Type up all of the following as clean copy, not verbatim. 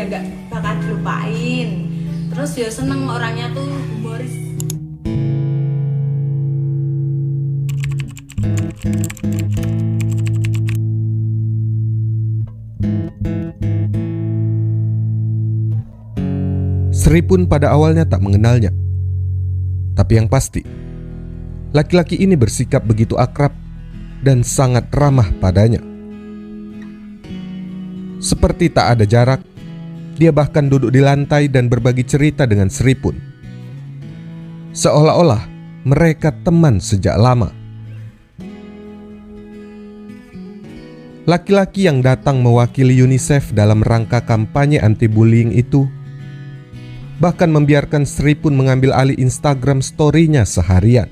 nggak bakal dilupain. Terus ya seneng orangnya tuh humoris. Sri pun pada awalnya tak mengenalnya. Tapi yang pasti, laki-laki ini bersikap begitu akrab dan sangat ramah padanya. Seperti tak ada jarak, dia bahkan duduk di lantai dan berbagi cerita dengan Sri pun. Seolah-olah mereka teman sejak lama. Laki-laki yang datang mewakili UNICEF dalam rangka kampanye anti-bullying itu bahkan membiarkan Sri pun mengambil alih Instagram story-nya seharian.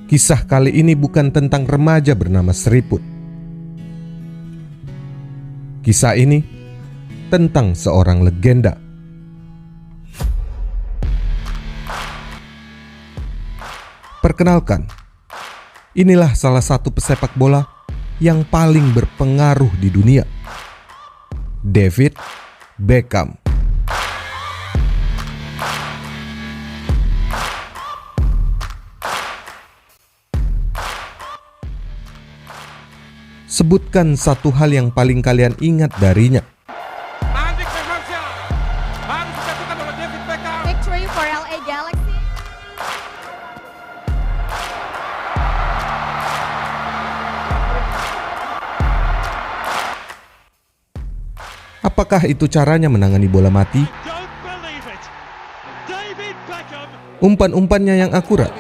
Kisah kali ini bukan tentang remaja bernama Sri pun. Kisah ini tentang seorang legenda. Perkenalkan, inilah salah satu pesepak bola yang paling berpengaruh di dunia, David Beckham. Sebutkan satu hal yang paling kalian ingat darinya. Victory for LA Galaxy. Apakah itu caranya menangani bola mati? Umpan-umpannya yang akurat?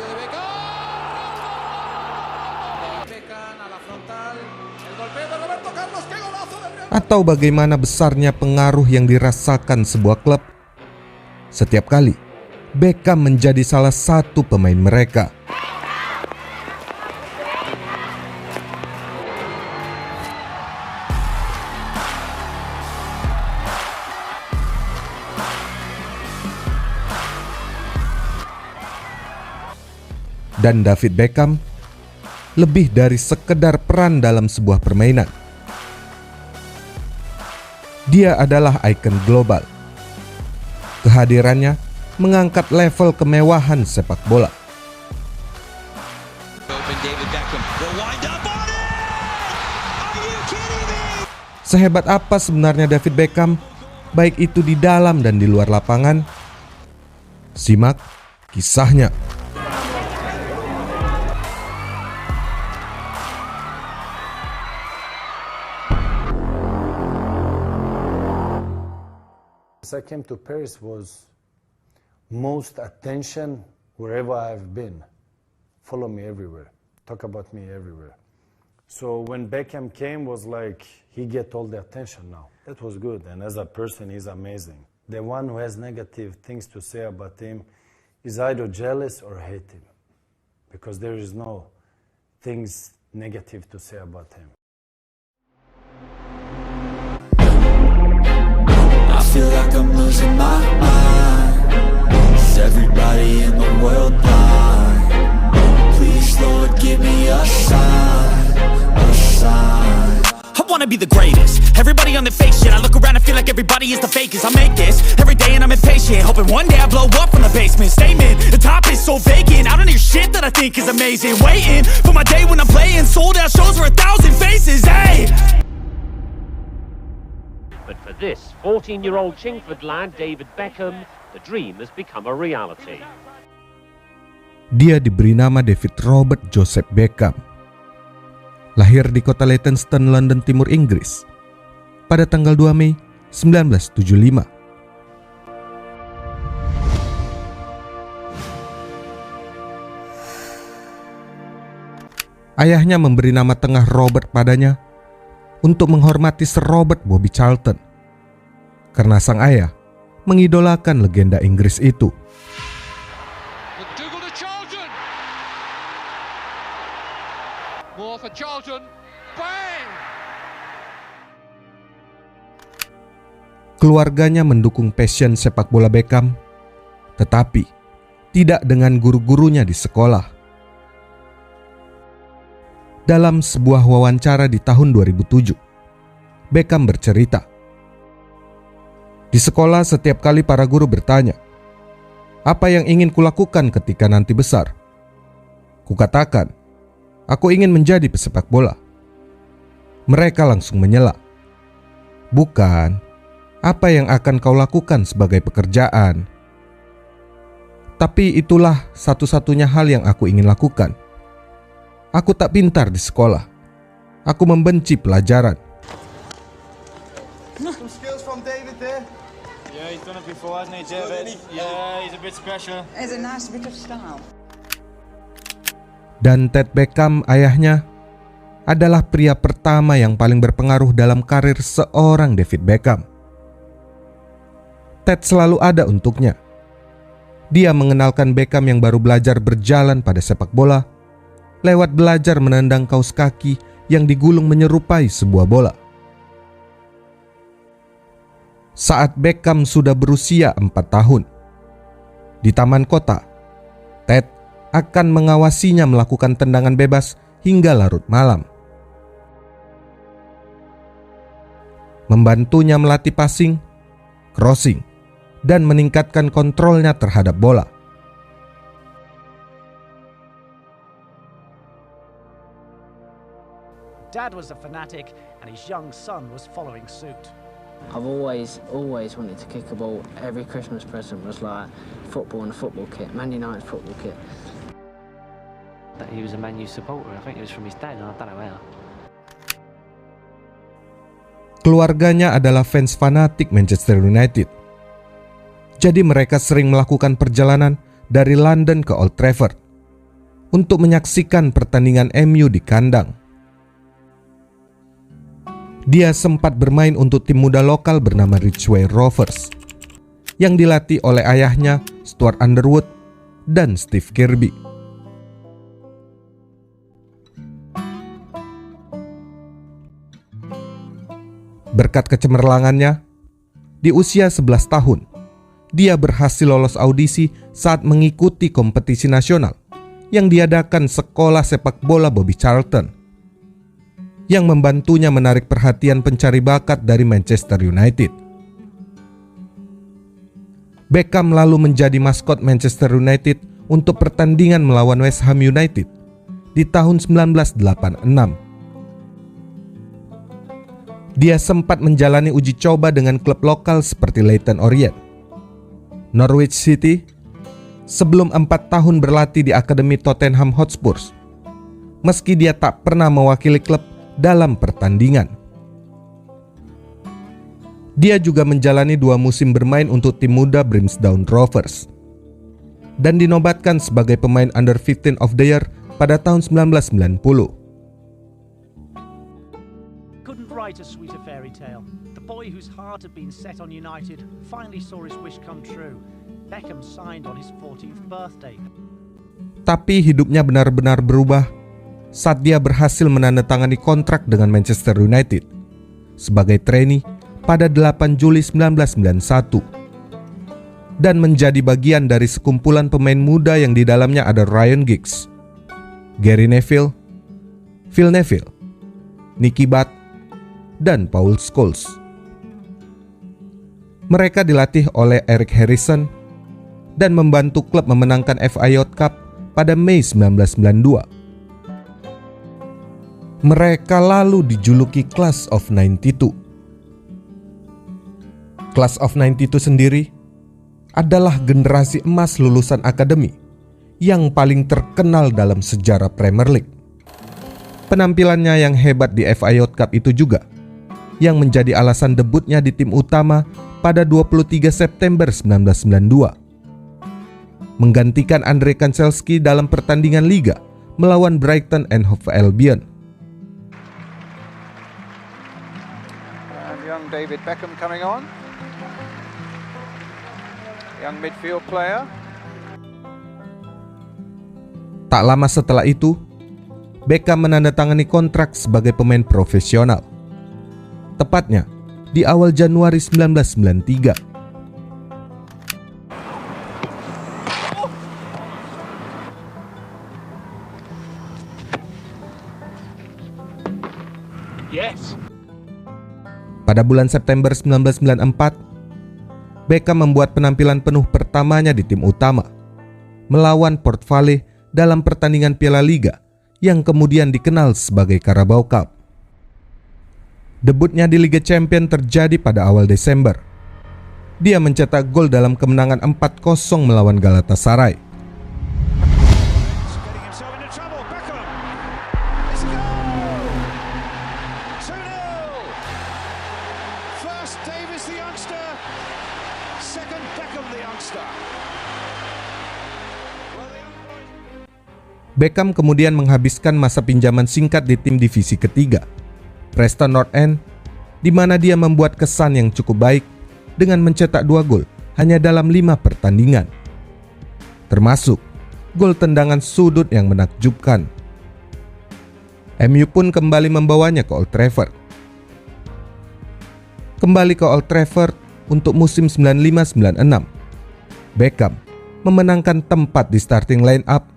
Atau bagaimana besarnya pengaruh yang dirasakan sebuah klub setiap kali Beckham menjadi salah satu pemain mereka? Dan David Beckham lebih dari sekedar peran dalam sebuah permainan. Dia adalah ikon global. Kehadirannya mengangkat level kemewahan sepak bola. Sehebat apa sebenarnya David Beckham, baik itu di dalam dan di luar lapangan? Simak kisahnya. I came to Paris was most attention wherever I've been. Follow me everywhere. Talk about me everywhere. So when Beckham came was like he get all the attention now. That was good, and as a person he's amazing. The one who has negative things to say about him is either jealous or hate him, because there is no things negative to say about him. I feel like I'm losing my mind. Is everybody in the world blind? Please, Lord, give me a sign, a sign. I wanna be the greatest. Everybody on the fake shit. I look around and feel like everybody is the fakest. I make this every day and I'm impatient, hoping one day I blow up from the basement. Statement, the top is so vacant. I don't hear shit that I think is amazing. Waiting for my day when I'm playing sold out shows for 1,000 faces. Hey. But for this 14-year-old Chingford lad, David Beckham, the dream has become a reality. Dia diberi nama David Robert Joseph Beckham. Lahir di kota Leytonstone, London Timur, Inggris pada tanggal 2 Mei 1975. Ayahnya memberi nama tengah Robert padanya untuk menghormati Sir Robert Bobby Charlton, karena sang ayah mengidolakan legenda Inggris itu. Keluarganya mendukung passion sepak bola Beckham, tetapi tidak dengan guru-gurunya di sekolah. Dalam sebuah wawancara di tahun 2007, Beckham bercerita Di sekolah setiap kali para guru bertanya, apa yang ingin kulakukan ketika nanti besar? Kukatakan, aku ingin menjadi pesepak bola. Mereka langsung menyela. Bukan, apa yang akan kau lakukan sebagai pekerjaan? Tapi itulah satu-satunya hal yang aku ingin lakukan. Aku tak pintar di sekolah. Aku membenci pelajaran. Some skills from David there. Yeah, he's done it before, hasn't he, David? Yeah, he's a bit special. There's a nice bit of style. Dan Ted Beckham, ayahnya, adalah pria pertama yang paling berpengaruh dalam karir seorang David Beckham. Ted selalu ada untuknya. Dia mengenalkan Beckham yang baru belajar berjalan pada sepak bola lewat belajar menendang kaos kaki yang digulung menyerupai sebuah bola. Saat Beckham sudah berusia 4 tahun, di taman kota, Ted akan mengawasinya melakukan tendangan bebas hingga larut malam. Membantunya melatih passing, crossing, dan meningkatkan kontrolnya terhadap bola. Dad was a fanatic and his young son was following suit. I've always wanted to kick a ball. Every Christmas present was like football and a football kit, Man United football kit. That he was a Man U supporter. I think it was from his dad, and I don't know how. Keluarganya adalah fans fanatik Manchester United. Jadi mereka sering melakukan perjalanan dari London ke Old Trafford untuk menyaksikan pertandingan MU di kandang. Dia sempat bermain untuk tim muda lokal bernama Ridgeway Rovers yang dilatih oleh ayahnya Stuart Underwood dan Steve Kirby. Berkat kecemerlangannya, di usia 11 tahun, dia berhasil lolos audisi saat mengikuti kompetisi nasional yang diadakan sekolah sepak bola Bobby Charlton, yang membantunya menarik perhatian pencari bakat dari Manchester United. Beckham lalu menjadi maskot Manchester United untuk pertandingan melawan West Ham United di tahun 1986. Dia sempat menjalani uji coba dengan klub lokal seperti Leyton Orient, Norwich City, sebelum 4 tahun berlatih di Akademi Tottenham Hotspur, meski dia tak pernah mewakili klub dalam pertandingan. Dia juga menjalani 2 musim bermain untuk tim muda Brimsdown Rovers dan dinobatkan sebagai pemain Under 15 of the Year pada tahun 1990. Couldn't write a sweeter fairy tale. The boy whose heart had been set on United finally saw his wish come true. Beckham signed on his 14th birthday. Tapi hidupnya benar-benar berubah saat dia berhasil menandatangani kontrak dengan Manchester United sebagai trainee pada 8 Juli 1991 dan menjadi bagian dari sekumpulan pemain muda yang di dalamnya ada Ryan Giggs, Gary Neville, Phil Neville, Nicky Butt, dan Paul Scholes. Mereka dilatih oleh Eric Harrison dan membantu klub memenangkan FA Youth Cup pada Mei 1992. Mereka lalu dijuluki Class of 92. Class of 92 sendiri adalah generasi emas lulusan akademi yang paling terkenal dalam sejarah Premier League. Penampilannya yang hebat di FA Youth Cup itu juga yang menjadi alasan debutnya di tim utama pada 23 September 1992, menggantikan Andre Kanchelski dalam pertandingan Liga melawan Brighton and Hove Albion. Young David Beckham coming on. Young midfield player. Tak lama setelah itu, Beckham menandatangani kontrak sebagai pemain profesional. Tepatnya di awal Januari 1993. Yes. Pada bulan September 1994, Beckham membuat penampilan penuh pertamanya di tim utama, melawan Port Vale dalam pertandingan Piala Liga yang kemudian dikenal sebagai Carabao Cup. Debutnya di Liga Champions terjadi pada awal Desember. Dia mencetak gol dalam kemenangan 4-0 melawan Galatasaray. Beckham kemudian menghabiskan masa pinjaman singkat di tim divisi ketiga, Preston North End, di mana dia membuat kesan yang cukup baik dengan mencetak 2 gol hanya dalam 5 pertandingan. Termasuk gol tendangan sudut yang menakjubkan. MU pun kembali membawanya ke Old Trafford. Kembali ke Old Trafford untuk musim 95-96, Beckham memenangkan tempat di starting line up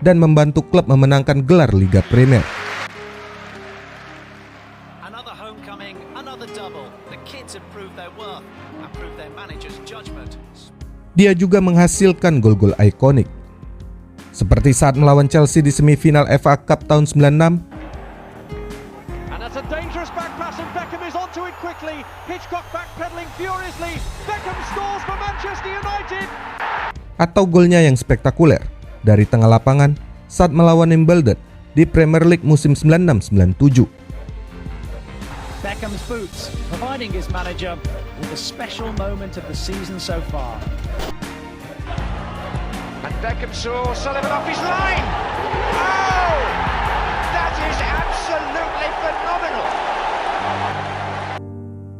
dan membantu klub memenangkan gelar Liga Premier. Another homecoming, another double. The kids have proved their worth and proved their manager's judgment. Dia juga menghasilkan gol-gol ikonik, seperti saat melawan Chelsea di semifinal FA Cup tahun 96. And that's a dangerous back pass and Beckham is onto it quickly. Hitchcock backpedaling furiously. Beckham scores for Manchester United. Atau golnya yang spektakuler dari tengah lapangan saat melawan Wimbledon di Premier League musim 96-97. Beckham's boots, providing his manager with a special moment of the season so far. And Beckham saw Sullivan off his line. Oh! That is absolutely phenomenal.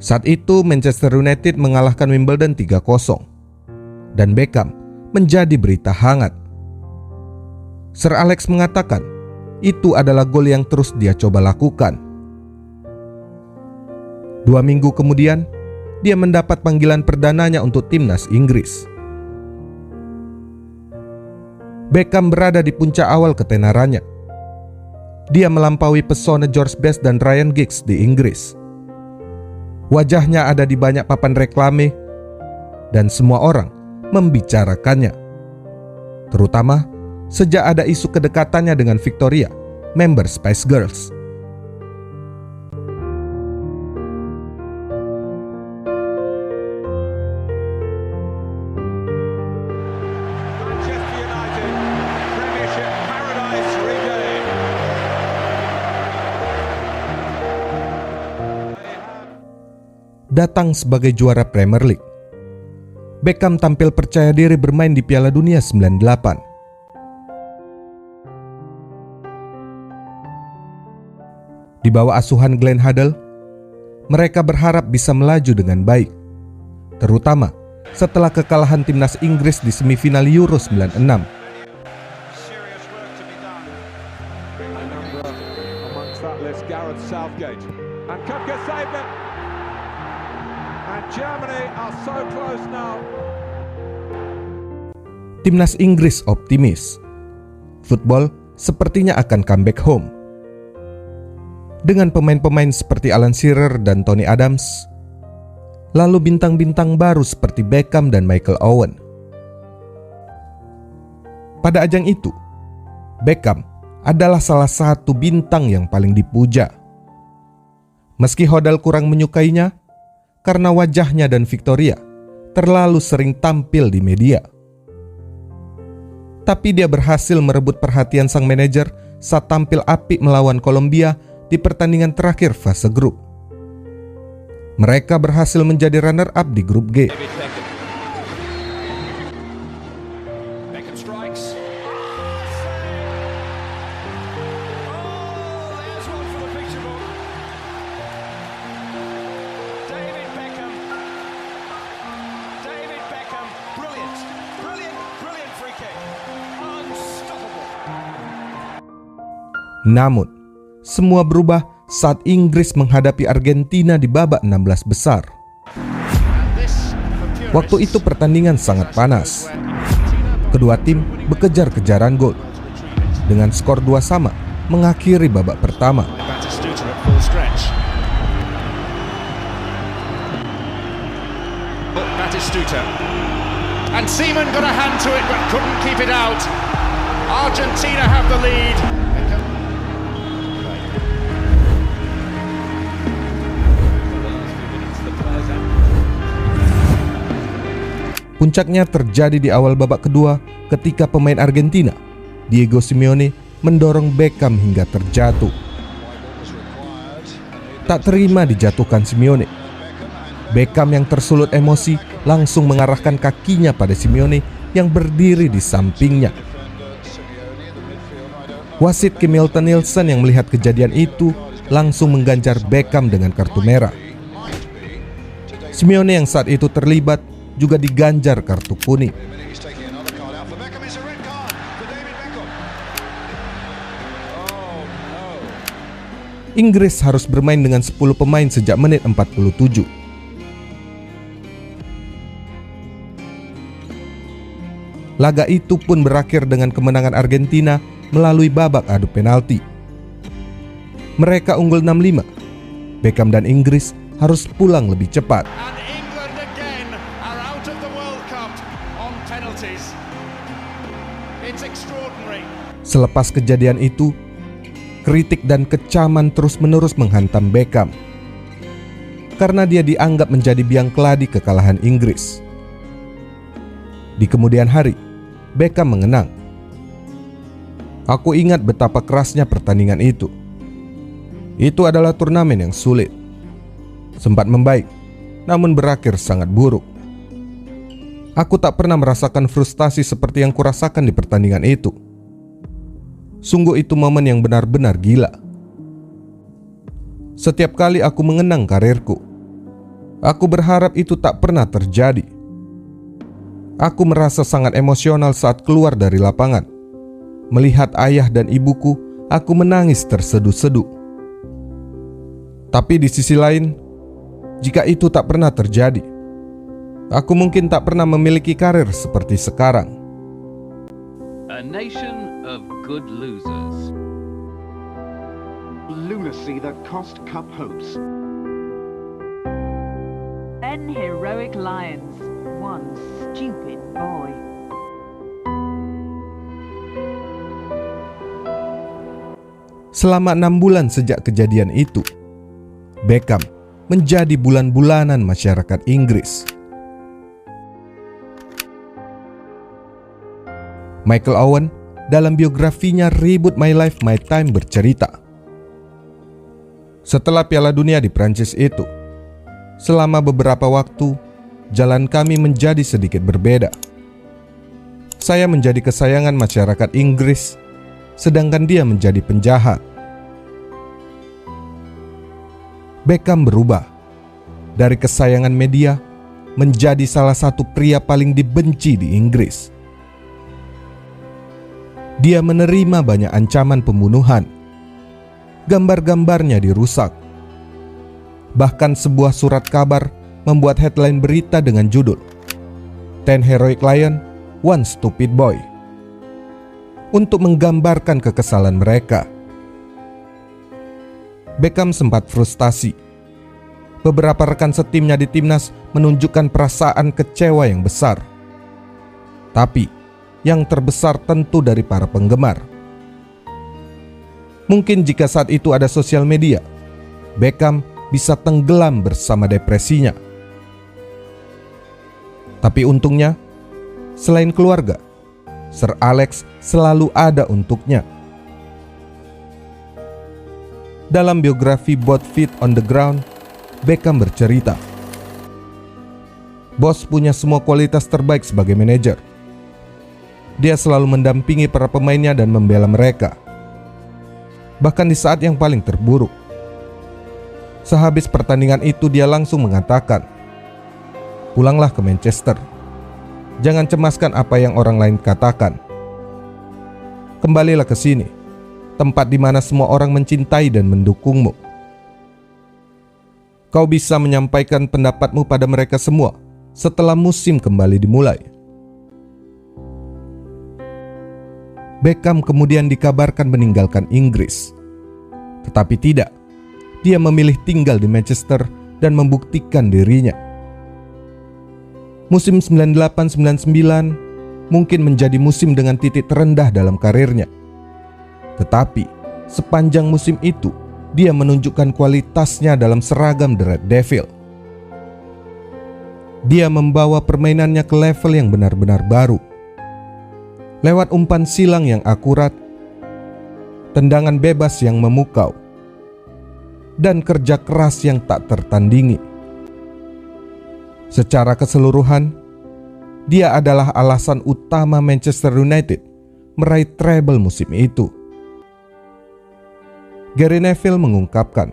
Saat itu Manchester United mengalahkan Wimbledon 3-0 dan Beckham menjadi berita hangat. Sir Alex mengatakan itu adalah gol yang terus dia coba lakukan. 2 minggu kemudian, dia mendapat panggilan perdananya untuk timnas Inggris. Beckham berada di puncak awal ketenarannya. Dia melampaui pesona George Best dan Ryan Giggs di Inggris. Wajahnya ada di banyak papan reklame dan semua orang membicarakannya. Terutama sejak ada isu kedekatannya dengan Victoria, member Spice Girls. Manchester United, Premiership paradise regained. Datang sebagai juara Premier League, Beckham tampil percaya diri bermain di Piala Dunia 98. Di bawah asuhan Glenn Hoddle, mereka berharap bisa melaju dengan baik, terutama setelah kekalahan timnas Inggris di semifinal Euro 96. Timnas Inggris optimis, football sepertinya akan comeback home. Dengan pemain-pemain seperti Alan Shearer dan Tony Adams, lalu bintang-bintang baru seperti Beckham dan Michael Owen. Pada ajang itu, Beckham adalah salah satu bintang yang paling dipuja. Meski Hoddle kurang menyukainya karena wajahnya dan Victoria terlalu sering tampil di media. Tapi dia berhasil merebut perhatian sang manajer saat tampil apik melawan Kolombia di pertandingan terakhir fase grup. Mereka berhasil menjadi runner-up di grup G. Beckham strikes. There's one for the picture book. David Beckham. David Beckham. Brilliant. Brilliant free kick. Unstoppable. Namun, semua berubah saat Inggris menghadapi Argentina di babak 16 besar. Waktu itu pertandingan sangat panas. Kedua tim berkejar-kejaran gol. Dengan skor 2-2 mengakhiri babak pertama. Batistuta. And Seaman got a hand to it but couldn't keep it out. Argentina have the lead. Puncaknya terjadi di awal babak kedua ketika pemain Argentina, Diego Simeone, mendorong Beckham hingga terjatuh. Tak terima dijatuhkan Simeone, Beckham yang tersulut emosi langsung mengarahkan kakinya pada Simeone yang berdiri di sampingnya. Wasit Kim Hilton-Nielsen yang melihat kejadian itu langsung mengganjar Beckham dengan kartu merah. Simeone yang saat itu terlibat juga diganjar kartu kuning. Inggris harus bermain dengan 10 pemain sejak menit 47. Laga itu pun berakhir dengan kemenangan Argentina melalui babak adu penalti. Mereka unggul 6-5. Beckham dan Inggris harus pulang lebih cepat. Selepas kejadian itu, kritik dan kecaman terus-menerus menghantam Beckham karena dia dianggap menjadi biang keladi kekalahan Inggris. Di kemudian hari, Beckham mengenang, "Aku ingat betapa kerasnya pertandingan itu. Itu adalah turnamen yang sulit. Sempat membaik, namun berakhir sangat buruk. Aku tak pernah merasakan frustasi seperti yang kurasakan di pertandingan itu. Sungguh itu momen yang benar-benar gila. Setiap kali aku mengenang karirku, aku berharap itu tak pernah terjadi. Aku merasa sangat emosional saat keluar dari lapangan. Melihat ayah dan ibuku, aku menangis terseduh-seduh. Tapi di sisi lain, jika itu tak pernah terjadi, aku mungkin tak pernah memiliki karir seperti sekarang." A nation of good losers. Lunacy that cost Cup hopes. 10 heroic lions, one stupid boy. Selama 6 bulan sejak kejadian itu, Beckham menjadi bulan-bulanan masyarakat Inggris. Michael Owen dalam biografinya Reboot My Life My Time bercerita, setelah Piala Dunia di Prancis itu, selama beberapa waktu, jalan kami menjadi sedikit berbeda. Saya menjadi kesayangan masyarakat Inggris, sedangkan dia menjadi penjahat. Beckham berubah dari kesayangan media menjadi salah satu pria paling dibenci di Inggris. Dia menerima banyak ancaman pembunuhan. Gambar-gambarnya dirusak. Bahkan sebuah surat kabar membuat headline berita dengan judul 10 Heroic Lion, One Stupid Boy, untuk menggambarkan kekesalan mereka. Beckham sempat frustasi. Beberapa rekan setimnya di timnas menunjukkan perasaan kecewa yang besar. Tapi yang terbesar tentu dari para penggemar. Mungkin jika saat itu ada sosial media, Beckham bisa tenggelam bersama depresinya. Tapi untungnya, selain keluarga, Sir Alex selalu ada untuknya. Dalam biografi Both Feet on the Ground, Beckham bercerita, "Bos punya semua kualitas terbaik sebagai manajer. Dia selalu mendampingi para pemainnya dan membela mereka. Bahkan di saat yang paling terburuk. Sehabis pertandingan itu dia langsung mengatakan, 'Pulanglah ke Manchester. Jangan cemaskan apa yang orang lain katakan. Kembalilah ke sini, tempat di mana semua orang mencintai dan mendukungmu. Kau bisa menyampaikan pendapatmu pada mereka semua setelah musim kembali dimulai.' Beckham kemudian dikabarkan meninggalkan Inggris. Tetapi tidak, dia memilih tinggal di Manchester dan membuktikan dirinya. Musim 98-99 mungkin menjadi musim dengan titik terendah dalam karirnya. Tetapi sepanjang musim itu dia menunjukkan kualitasnya dalam seragam The Red Devil. Dia membawa permainannya ke level yang benar-benar baru. Lewat umpan silang yang akurat, tendangan bebas yang memukau, dan kerja keras yang tak tertandingi. Secara keseluruhan, dia adalah alasan utama Manchester United meraih treble musim itu. Gary Neville mengungkapkan,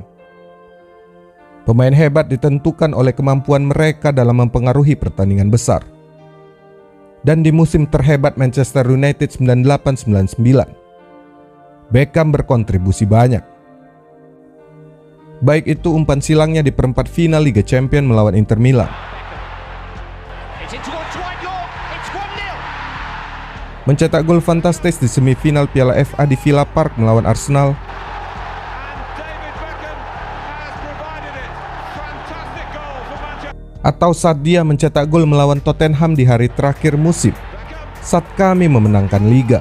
pemain hebat ditentukan oleh kemampuan mereka dalam mempengaruhi pertandingan besar. Dan di musim terhebat Manchester United 98-99, Beckham berkontribusi banyak. Baik itu umpan silangnya di perempat final Liga Champions melawan Inter Milan, mencetak gol fantastis di semifinal Piala FA di Villa Park melawan Arsenal, atau saat dia mencetak gol melawan Tottenham di hari terakhir musim saat kami memenangkan Liga.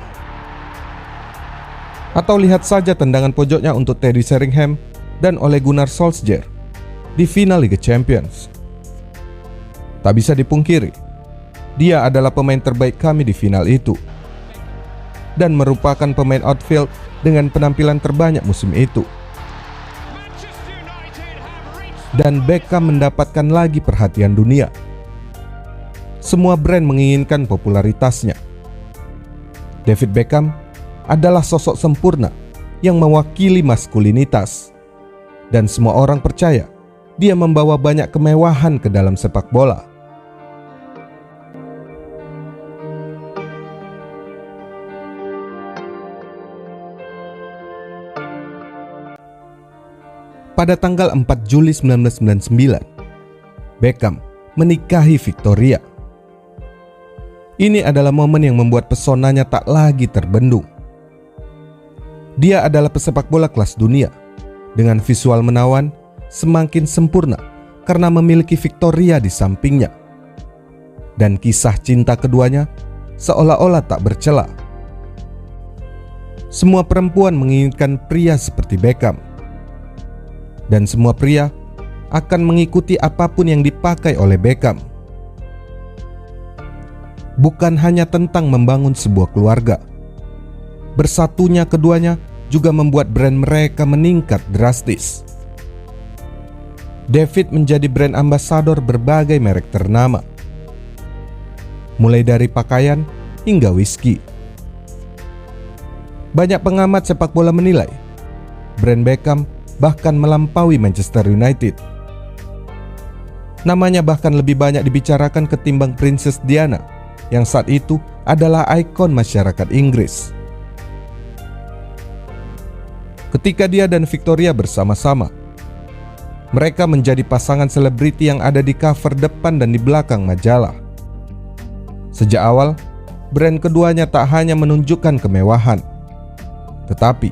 Atau lihat saja tendangan pojoknya untuk Teddy Sheringham dan Ole Gunnar Solskjaer di final Liga Champions. Tak bisa dipungkiri, dia adalah pemain terbaik kami di final itu dan merupakan pemain outfield dengan penampilan terbanyak musim itu. Dan Beckham mendapatkan lagi perhatian dunia. Semua brand menginginkan popularitasnya. David Beckham adalah sosok sempurna yang mewakili maskulinitas, dan semua orang percaya dia membawa banyak kemewahan ke dalam sepak bola. Pada tanggal 4 Juli 1999, Beckham menikahi Victoria. Ini adalah momen yang membuat pesonanya tak lagi terbendung. Dia adalah pesepak bola kelas dunia, dengan visual menawan, semakin sempurna karena memiliki Victoria di sampingnya. Dan kisah cinta keduanya seolah-olah tak bercela. Semua perempuan menginginkan pria seperti Beckham. Dan semua pria akan mengikuti apapun yang dipakai oleh Beckham. Bukan hanya tentang membangun sebuah keluarga. Bersatunya keduanya juga membuat brand mereka meningkat drastis. David menjadi brand ambasador berbagai merek ternama, mulai dari pakaian hingga whisky. Banyak pengamat sepak bola menilai brand Beckham bahkan melampaui Manchester United. Namanya bahkan lebih banyak dibicarakan ketimbang Princess Diana yang saat itu adalah ikon masyarakat Inggris. Ketika dia dan Victoria bersama-sama, mereka menjadi pasangan selebriti yang ada di cover depan dan di belakang majalah. Sejak awal, brand keduanya tak hanya menunjukkan kemewahan, tetapi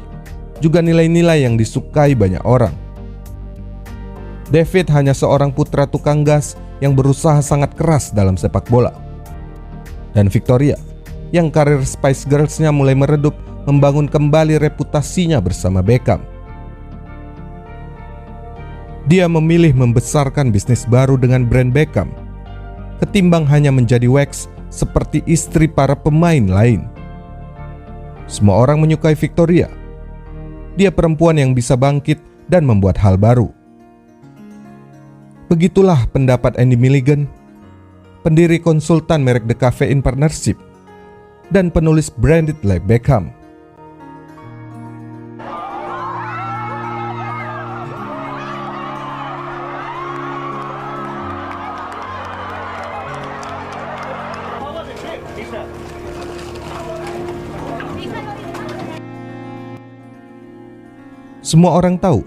juga nilai-nilai yang disukai banyak orang. David hanya seorang putra tukang gas yang berusaha sangat keras dalam sepak bola. Dan Victoria, yang karir Spice Girls-nya mulai meredup, membangun kembali reputasinya bersama Beckham. Dia memilih membesarkan bisnis baru dengan brand Beckham, ketimbang hanya menjadi wax seperti istri para pemain lain. Semua orang menyukai Victoria. Dia perempuan yang bisa bangkit dan membuat hal baru. Begitulah pendapat Andy Milligan, pendiri konsultan merek The Caffeine Partnership dan penulis Branded Like Beckham. Semua orang tahu,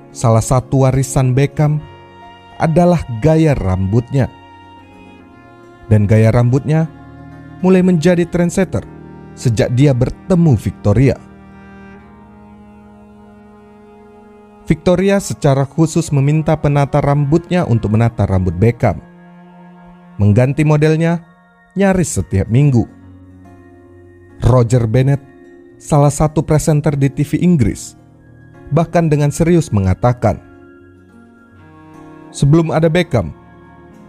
salah satu warisan Beckham adalah gaya rambutnya. Dan gaya rambutnya mulai menjadi trendsetter sejak dia bertemu Victoria. Victoria secara khusus meminta penata rambutnya untuk menata rambut Beckham. mengganti modelnya nyaris setiap minggu. Roger Bennett, salah satu presenter di TV Inggris, bahkan dengan serius mengatakan, sebelum ada Beckham,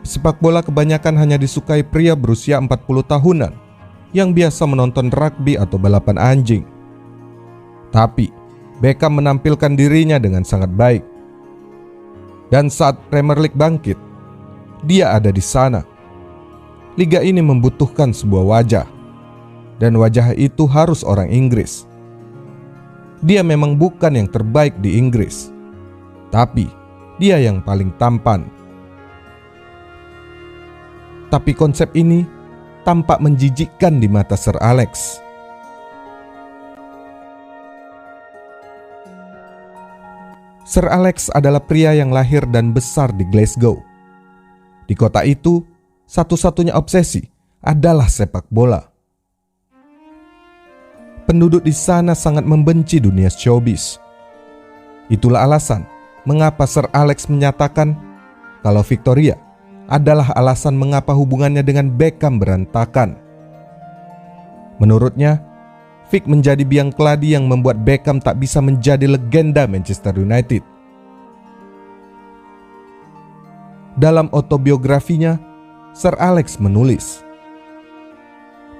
sepak bola kebanyakan hanya disukai pria berusia 40 tahunan yang biasa menonton rugby atau balapan anjing. Tapi Beckham menampilkan dirinya dengan sangat baik. Dan saat Premier League bangkit, dia ada di sana. Liga ini membutuhkan sebuah wajah, dan wajah itu harus orang Inggris. Dia memang bukan yang terbaik di Inggris, tapi dia yang paling tampan. Tapi konsep ini tampak menjijikkan di mata Sir Alex. Sir Alex adalah pria yang lahir dan besar di Glasgow. Di kota itu, satu-satunya obsesi adalah sepak bola. Penduduk di sana sangat membenci dunia showbiz. Itulah alasan mengapa Sir Alex menyatakan kalau Victoria adalah alasan mengapa hubungannya dengan Beckham berantakan. Menurutnya, Vic menjadi biang keladi yang membuat Beckham tak bisa menjadi legenda Manchester United. Dalam autobiografinya, Sir Alex menulis,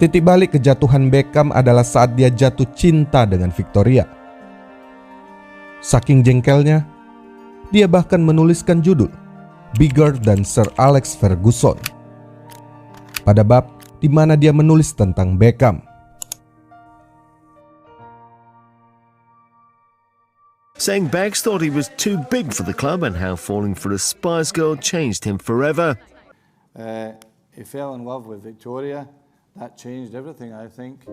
titik balik kejatuhan Beckham adalah saat dia jatuh cinta dengan Victoria. Saking jengkelnya, dia bahkan menuliskan judul Bigger than Sir Alex Ferguson pada bab di mana dia menulis tentang Beckham. Saying Beggs thought he was too big for the club and how falling for a Spice Girl changed him forever. He fell in love with Victoria. That changed everything, I think.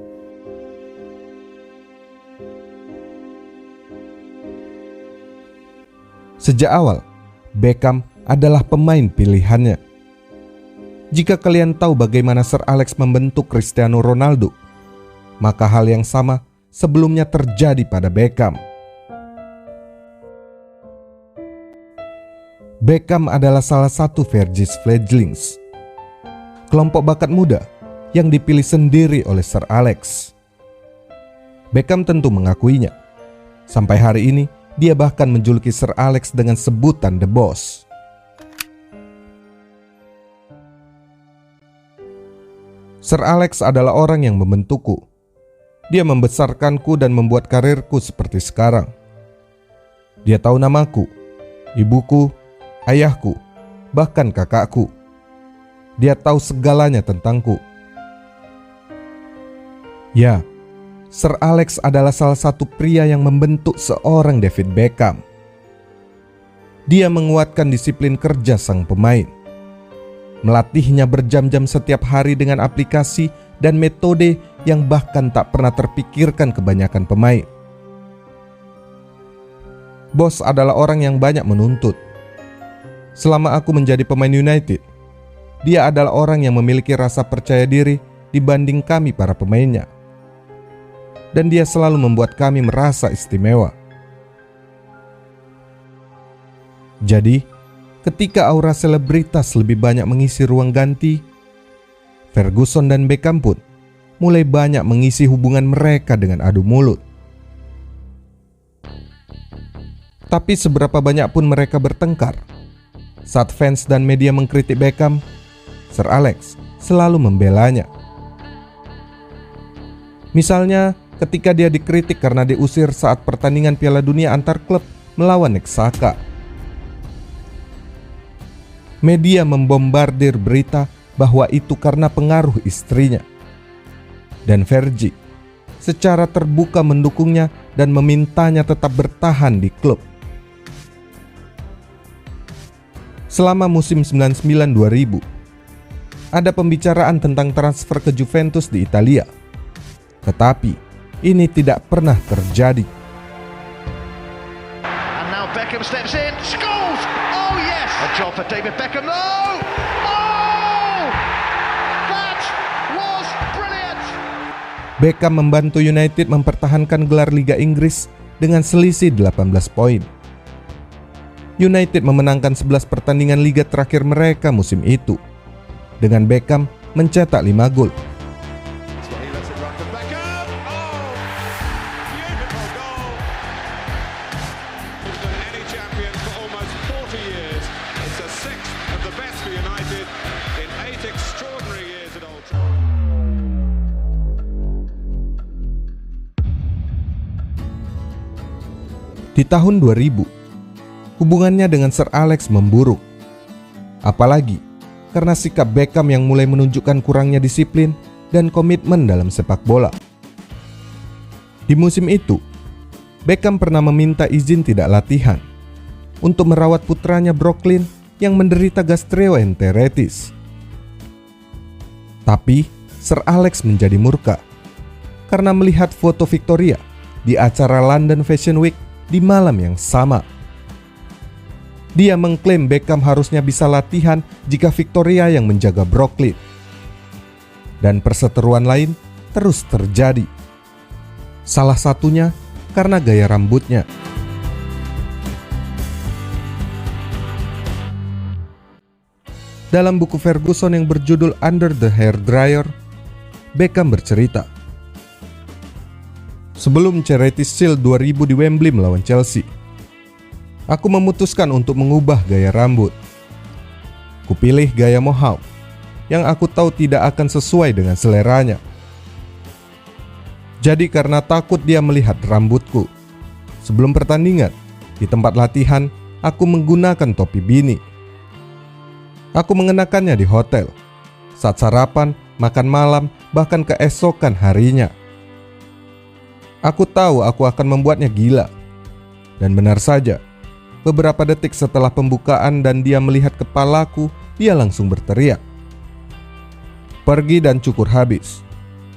Sejak awal, Beckham adalah pemain pilihannya. Jika kalian tahu bagaimana Sir Alex membentuk Cristiano Ronaldo, maka hal yang sama sebelumnya terjadi pada Beckham. Beckham adalah salah satu Vergis Fledglings, kelompok bakat muda yang dipilih sendiri oleh Sir Alex. Beckham tentu mengakuinya. Sampai hari ini, dia bahkan menjuluki Sir Alex dengan sebutan The Boss. Sir Alex adalah orang yang membentukku. Dia membesarkanku dan membuat karirku seperti sekarang. Dia tahu namaku, ibuku, ayahku, bahkan kakakku. Dia tahu segalanya tentangku. Ya, Sir Alex adalah salah satu pria yang membentuk seorang David Beckham. Dia menguatkan disiplin kerja sang pemain, melatihnya berjam-jam setiap hari dengan aplikasi dan metode yang bahkan tak pernah terpikirkan kebanyakan pemain. Bos adalah orang yang banyak menuntut. Selama aku menjadi pemain United, dia adalah orang yang memiliki rasa percaya diri dibanding kami para pemainnya. Dan dia selalu membuat kami merasa istimewa. Jadi, ketika aura selebritas lebih banyak mengisi ruang ganti, Ferguson dan Beckham pun mulai banyak mengisi hubungan mereka dengan adu mulut. Tapi seberapa banyak pun mereka bertengkar, saat fans dan media mengkritik Beckham, Sir Alex selalu membelanya. Misalnya, ketika dia dikritik karena diusir saat pertandingan Piala Dunia antar klub melawan Necaxa. Media membombardir berita bahwa itu karena pengaruh istrinya. Dan Fergie secara terbuka mendukungnya dan memintanya tetap bertahan di klub. Selama musim 99-2000, ada pembicaraan tentang transfer ke Juventus di Italia. Tetapi ini tidak pernah terjadi. And now Beckham steps in, scores! Oh yes! A job for David Beckham. No! Oh! That was brilliant! Beckham membantu United mempertahankan gelar Liga Inggris dengan selisih 18 poin. United memenangkan 11 pertandingan liga terakhir mereka musim itu. dengan Beckham mencetak 5 gol. Di tahun 2000, hubungannya dengan Sir Alex memburuk. Apalagi karena sikap Beckham yang mulai menunjukkan kurangnya disiplin dan komitmen dalam sepak bola. Di musim itu, Beckham pernah meminta izin tidak latihan untuk merawat putranya Brooklyn yang menderita gastroenteritis. Tapi Sir Alex menjadi murka karena melihat foto Victoria di acara London Fashion Week di malam yang sama. Dia mengklaim Beckham harusnya bisa latihan jika Victoria yang menjaga Brooklyn. Dan perseteruan lain terus terjadi. Salah satunya karena gaya rambutnya. Dalam buku Ferguson yang berjudul Under the Hair Dryer, Beckham bercerita, sebelum Charity Shield 2000 di Wembley melawan Chelsea, aku memutuskan untuk mengubah gaya rambut. Kupilih gaya mohawk yang aku tahu tidak akan sesuai dengan seleranya. Jadi karena takut dia melihat rambutku, sebelum pertandingan, di tempat latihan, aku menggunakan topi Bini. Aku mengenakannya di hotel, saat sarapan, makan malam, bahkan keesokan harinya. Aku tahu aku akan membuatnya gila. Dan benar saja, beberapa detik setelah pembukaan dan dia melihat kepalaku, dia langsung berteriak, "Pergi dan cukur habis.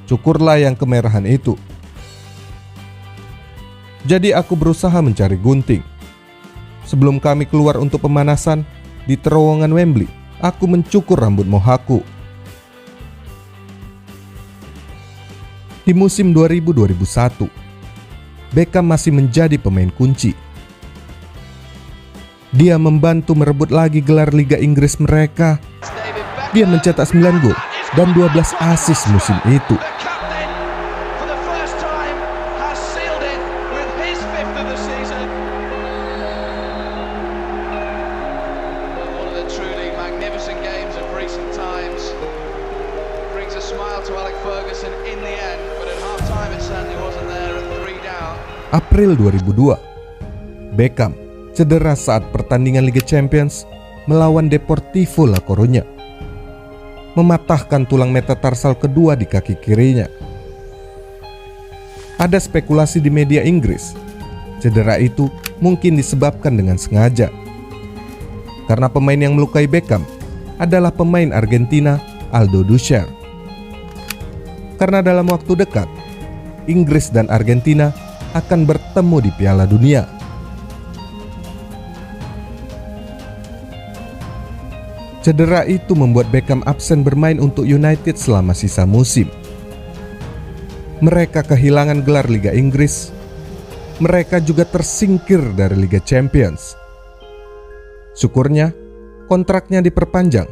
Cukurlah yang kemerahan itu." Jadi aku berusaha mencari gunting. Sebelum kami keluar untuk pemanasan, di terowongan Wembley, aku mencukur rambut mohawkku. Di musim 2000-2001, Beckham masih menjadi pemain kunci. Dia membantu merebut lagi gelar Liga Inggris mereka. Dia mencetak 9 gol dan 12 assist musim itu. April 2002, Beckham cedera saat pertandingan Liga Champions melawan Deportivo La Coruña, mematahkan tulang metatarsal kedua di kaki kirinya. Ada spekulasi di media Inggris, cedera itu mungkin disebabkan dengan sengaja, karena pemain yang melukai Beckham adalah pemain Argentina Aldo Ducher. Karena dalam waktu dekat, Inggris dan Argentina akan bertemu di Piala Dunia. Cedera itu membuat Beckham absen bermain untuk United selama sisa musim. Mereka kehilangan gelar Liga Inggris. Mereka juga tersingkir dari Liga Champions. Syukurnya, kontraknya diperpanjang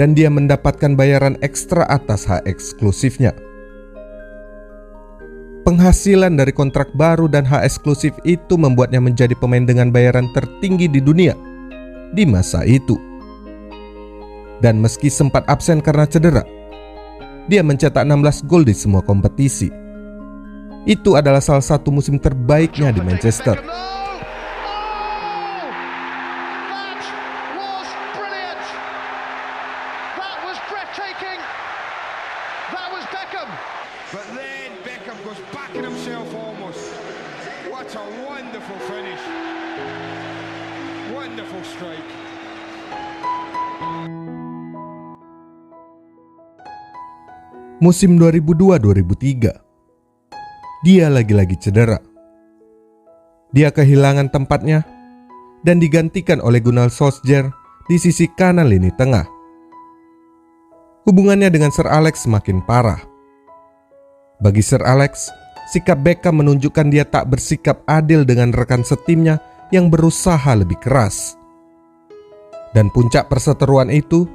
dan dia mendapatkan bayaran ekstra atas hak eksklusifnya. Penghasilan dari kontrak baru dan hak eksklusif itu membuatnya menjadi pemain dengan bayaran tertinggi di dunia di masa itu. Dan meski sempat absen karena cedera, dia mencetak 16 gol di semua kompetisi. Itu adalah salah satu musim terbaiknya di Manchester. But then Beckham goes backing himself almost. What a wonderful finish. Wonderful strike. Musim 2002-2003, dia lagi-lagi cedera. Dia kehilangan tempatnya dan digantikan oleh Gunnar Solskjaer di sisi kanan lini tengah. Hubungannya dengan Sir Alex semakin parah. Bagi Sir Alex, sikap Beckham menunjukkan dia tak bersikap adil dengan rekan setimnya yang berusaha lebih keras. Dan puncak perseteruan itu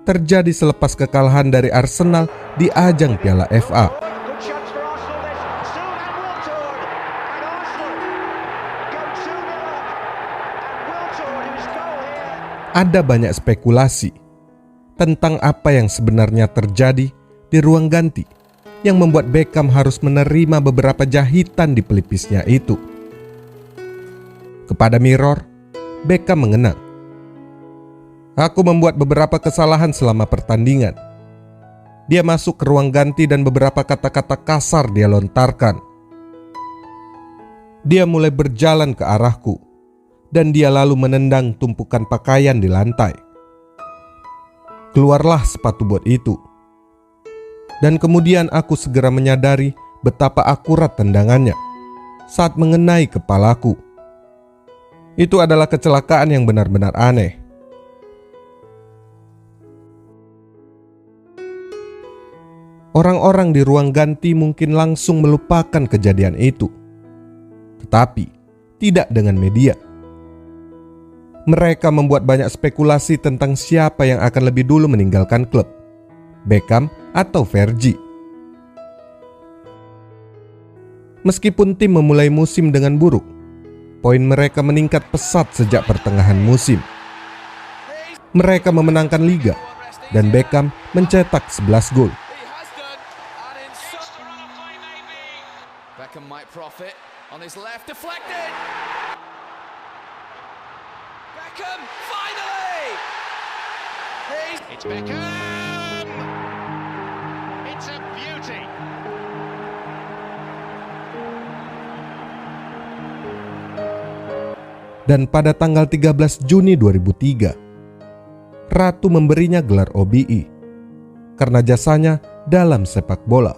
terjadi selepas kekalahan dari Arsenal di ajang Piala FA. Ada banyak spekulasi tentang apa yang sebenarnya terjadi di ruang ganti yang membuat Beckham harus menerima beberapa jahitan di pelipisnya itu. Kepada Mirror, Beckham mengenang, "Aku membuat beberapa kesalahan selama pertandingan." Dia masuk ke ruang ganti dan beberapa kata-kata kasar dia lontarkan. Dia mulai berjalan ke arahku dan dia lalu menendang tumpukan pakaian di lantai. Keluarlah sepatu bot itu. Dan kemudian aku segera menyadari betapa akurat tendangannya saat mengenai kepalaku. Itu adalah kecelakaan yang benar-benar aneh. Orang-orang di ruang ganti mungkin langsung melupakan kejadian itu. Tetapi tidak dengan media. Mereka membuat banyak spekulasi tentang siapa yang akan lebih dulu meninggalkan klub, Beckham atau Fergie. Meskipun tim memulai musim dengan buruk, poin mereka meningkat pesat sejak pertengahan musim. Mereka memenangkan liga dan Beckham mencetak 11 gol. Beckham might profit on his left, deflected. Beckham finally. It's Beckham. It's a beauty. Dan pada tanggal 13 Juni 2003, Ratu memberinya gelar OBE karena jasanya dalam sepak bola.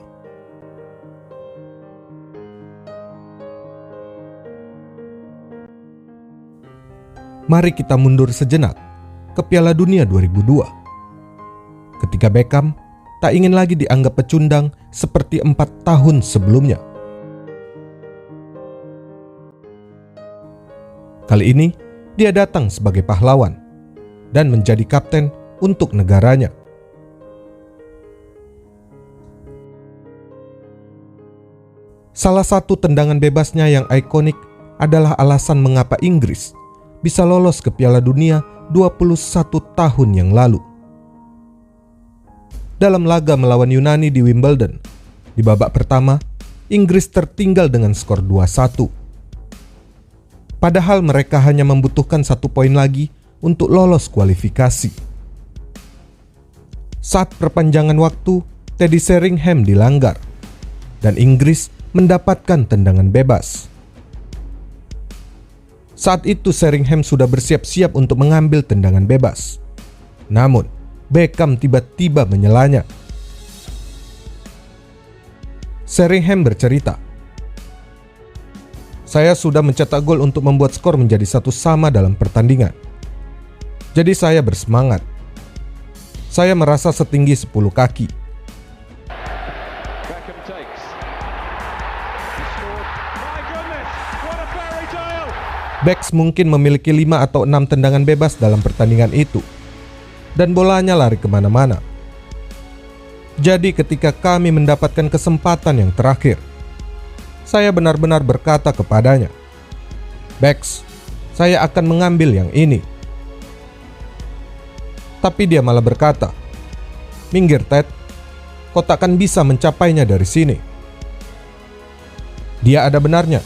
Mari kita mundur sejenak ke Piala Dunia 2002. Ketika Beckham tak ingin lagi dianggap pecundang seperti 4 tahun sebelumnya. Kali ini dia datang sebagai pahlawan dan menjadi kapten untuk negaranya. Salah satu tendangan bebasnya yang ikonik adalah alasan mengapa Inggris bisa lolos ke Piala Dunia 21 tahun yang lalu. Dalam laga melawan Yunani di Wimbledon, di babak pertama, Inggris tertinggal dengan skor 2-1. Padahal mereka hanya membutuhkan 1 poin lagi untuk lolos kualifikasi. Saat perpanjangan waktu, Teddy Sheringham dilanggar dan Inggris mendapatkan tendangan bebas. Saat itu Sheringham sudah bersiap-siap untuk mengambil tendangan bebas. Namun, Beckham tiba-tiba menyelanya. Sheringham bercerita, "Saya sudah mencetak gol untuk membuat skor menjadi 1-1 dalam pertandingan. Jadi saya bersemangat. Saya merasa setinggi 10 kaki. Becks mungkin memiliki 5 atau 6 tendangan bebas dalam pertandingan itu. Dan bolanya lari kemana-mana. Jadi ketika kami mendapatkan kesempatan yang terakhir, saya benar-benar berkata kepadanya, 'Becks, saya akan mengambil yang ini.' Tapi dia malah berkata, 'Minggir Ted, kau takkan bisa mencapainya dari sini.' Dia ada benarnya.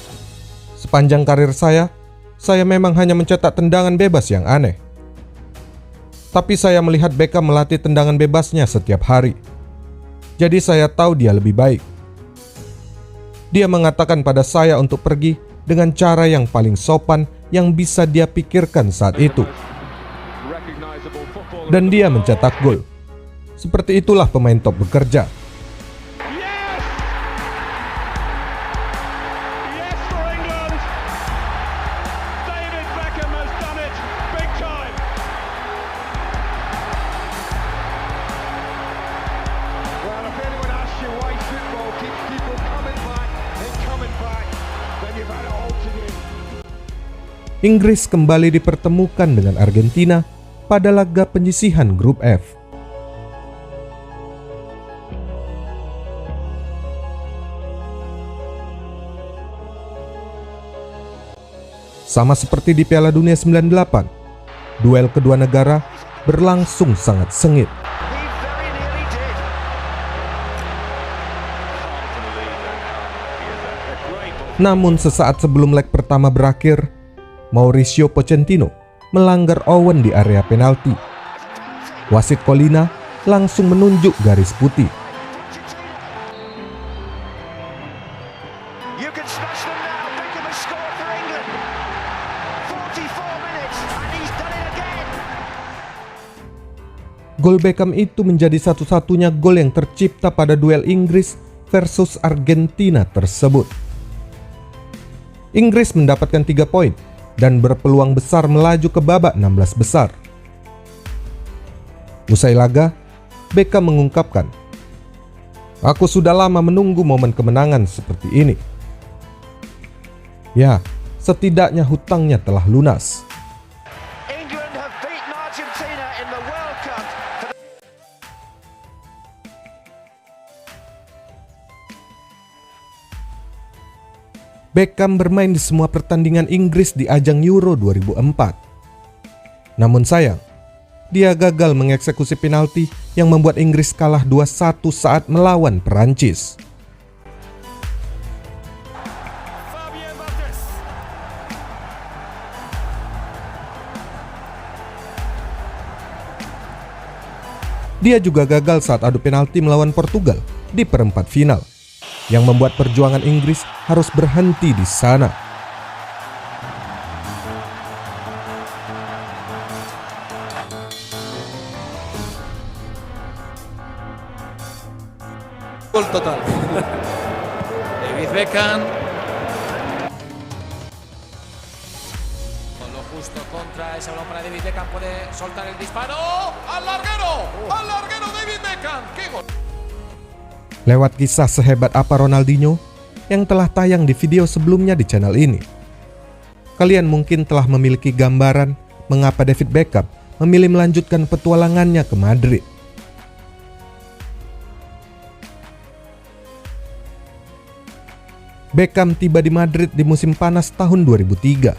Sepanjang karir saya memang hanya mencetak tendangan bebas yang aneh. Tapi saya melihat Beckham melatih tendangan bebasnya setiap hari. Jadi saya tahu dia lebih baik. Dia mengatakan pada saya untuk pergi dengan cara yang paling sopan yang bisa dia pikirkan saat itu. Dan dia mencetak gol. Seperti itulah pemain top bekerja." Inggris kembali dipertemukan dengan Argentina pada laga penyisihan grup F. Sama seperti di Piala Dunia 98, duel kedua negara berlangsung sangat sengit. Namun sesaat sebelum leg pertama berakhir, Mauricio Pochettino melanggar Owen di area penalti. Wasit Colina langsung menunjuk garis putih. Gol Beckham itu menjadi satu-satunya gol yang tercipta pada duel Inggris versus Argentina tersebut. Inggris mendapatkan 3 poin dan berpeluang besar melaju ke babak 16 besar. Usai laga, Beckham mengungkapkan, "Aku sudah lama menunggu momen kemenangan seperti ini. Ya, setidaknya hutangnya telah lunas." Beckham bermain di semua pertandingan Inggris di ajang Euro 2004. Namun sayang, dia gagal mengeksekusi penalti yang membuat Inggris kalah 2-1 saat melawan Perancis. Dia juga gagal saat adu penalti melawan Portugal di perempat final, yang membuat perjuangan Inggris harus berhenti di sana. Gol total. David Beckham. Con lo justo contra ese balón para David Beckham, puede soltar el disparo. ¡Al larguero! ¡Al larguero David Beckham! ¡Qué gol! Lewat kisah sehebat apa Ronaldinho yang telah tayang di video sebelumnya di channel ini, kalian mungkin telah memiliki gambaran mengapa David Beckham memilih melanjutkan petualangannya ke Madrid. Beckham tiba di Madrid di musim panas tahun 2003,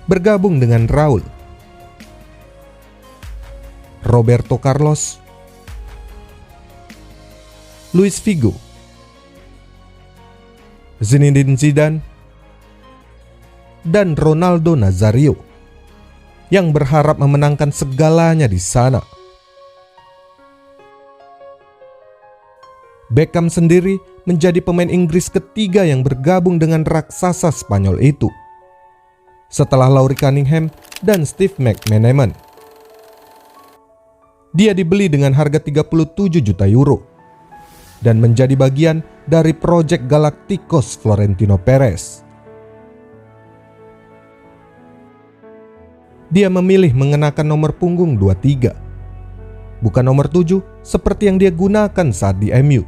bergabung dengan Raul, Roberto Carlos, Luis Figo, Zinedine Zidane, dan Ronaldo Nazario yang berharap memenangkan segalanya di sana. Beckham sendiri menjadi pemain Inggris ketiga yang bergabung dengan raksasa Spanyol itu, setelah Laurie Cunningham dan Steve McManaman. Dia dibeli dengan harga 37 juta euro dan menjadi bagian dari proyek Galacticos Florentino Perez. Dia memilih mengenakan nomor punggung 23, bukan nomor 7 seperti yang dia gunakan saat di MU.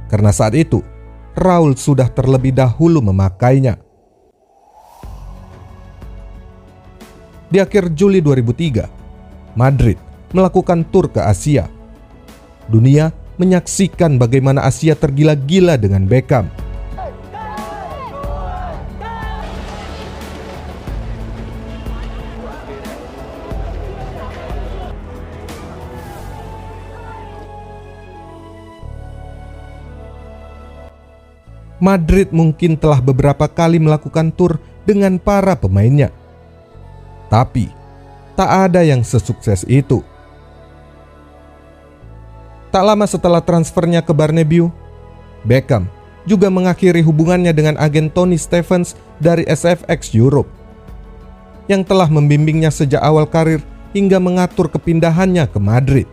Karena saat itu, Raul sudah terlebih dahulu memakainya. Di akhir Juli 2003, Madrid melakukan tur ke Asia. Dunia menyaksikan bagaimana Asia tergila-gila dengan Beckham. Madrid mungkin telah beberapa kali melakukan tur dengan para pemainnya, tapi tak ada yang sesukses itu. Tak lama setelah transfernya ke Bernabeu, Beckham juga mengakhiri hubungannya dengan agen Tony Stevens dari SFX Europe, yang telah membimbingnya sejak awal karir hingga mengatur kepindahannya ke Madrid.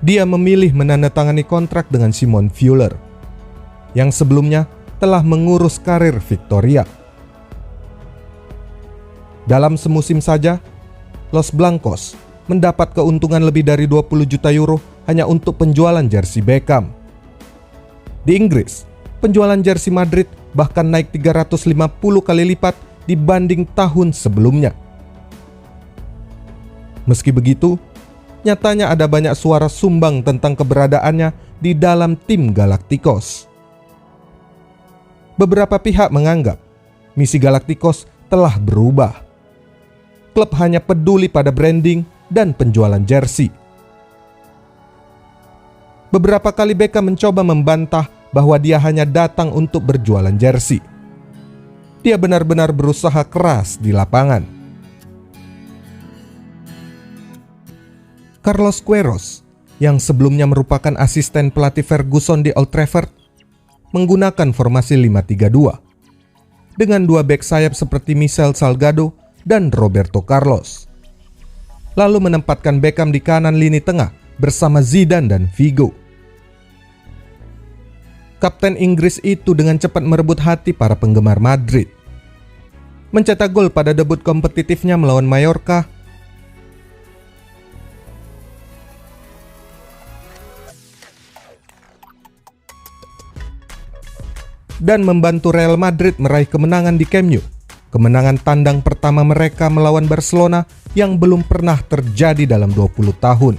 Dia memilih menandatangani kontrak dengan Simon Fuller, yang sebelumnya telah mengurus karir Victoria. Dalam semusim saja, Los Blancos mendapat keuntungan lebih dari 20 juta euro hanya untuk penjualan jersey Beckham. Di Inggris, penjualan jersey Madrid bahkan naik 350 kali lipat dibanding tahun sebelumnya. Meski begitu, nyatanya ada banyak suara sumbang tentang keberadaannya di dalam tim Galacticos. Beberapa pihak menganggap misi Galacticos telah berubah. Klub hanya peduli pada branding dan penjualan jersey. Beberapa kali Beckham mencoba membantah bahwa dia hanya datang untuk berjualan jersey. Dia benar-benar berusaha keras di lapangan. Carlos Queiroz, yang sebelumnya merupakan asisten pelatih Ferguson di Old Trafford, menggunakan formasi 5-3-2 dengan dua bek sayap seperti Michel Salgado dan Roberto Carlos. Lalu menempatkan Beckham di kanan lini tengah bersama Zidane dan Figo. Kapten Inggris itu dengan cepat merebut hati para penggemar Madrid. Mencetak gol pada debut kompetitifnya melawan Mallorca, dan membantu Real Madrid meraih kemenangan di Camp Nou, kemenangan tandang pertama mereka melawan Barcelona yang belum pernah terjadi dalam 20 tahun.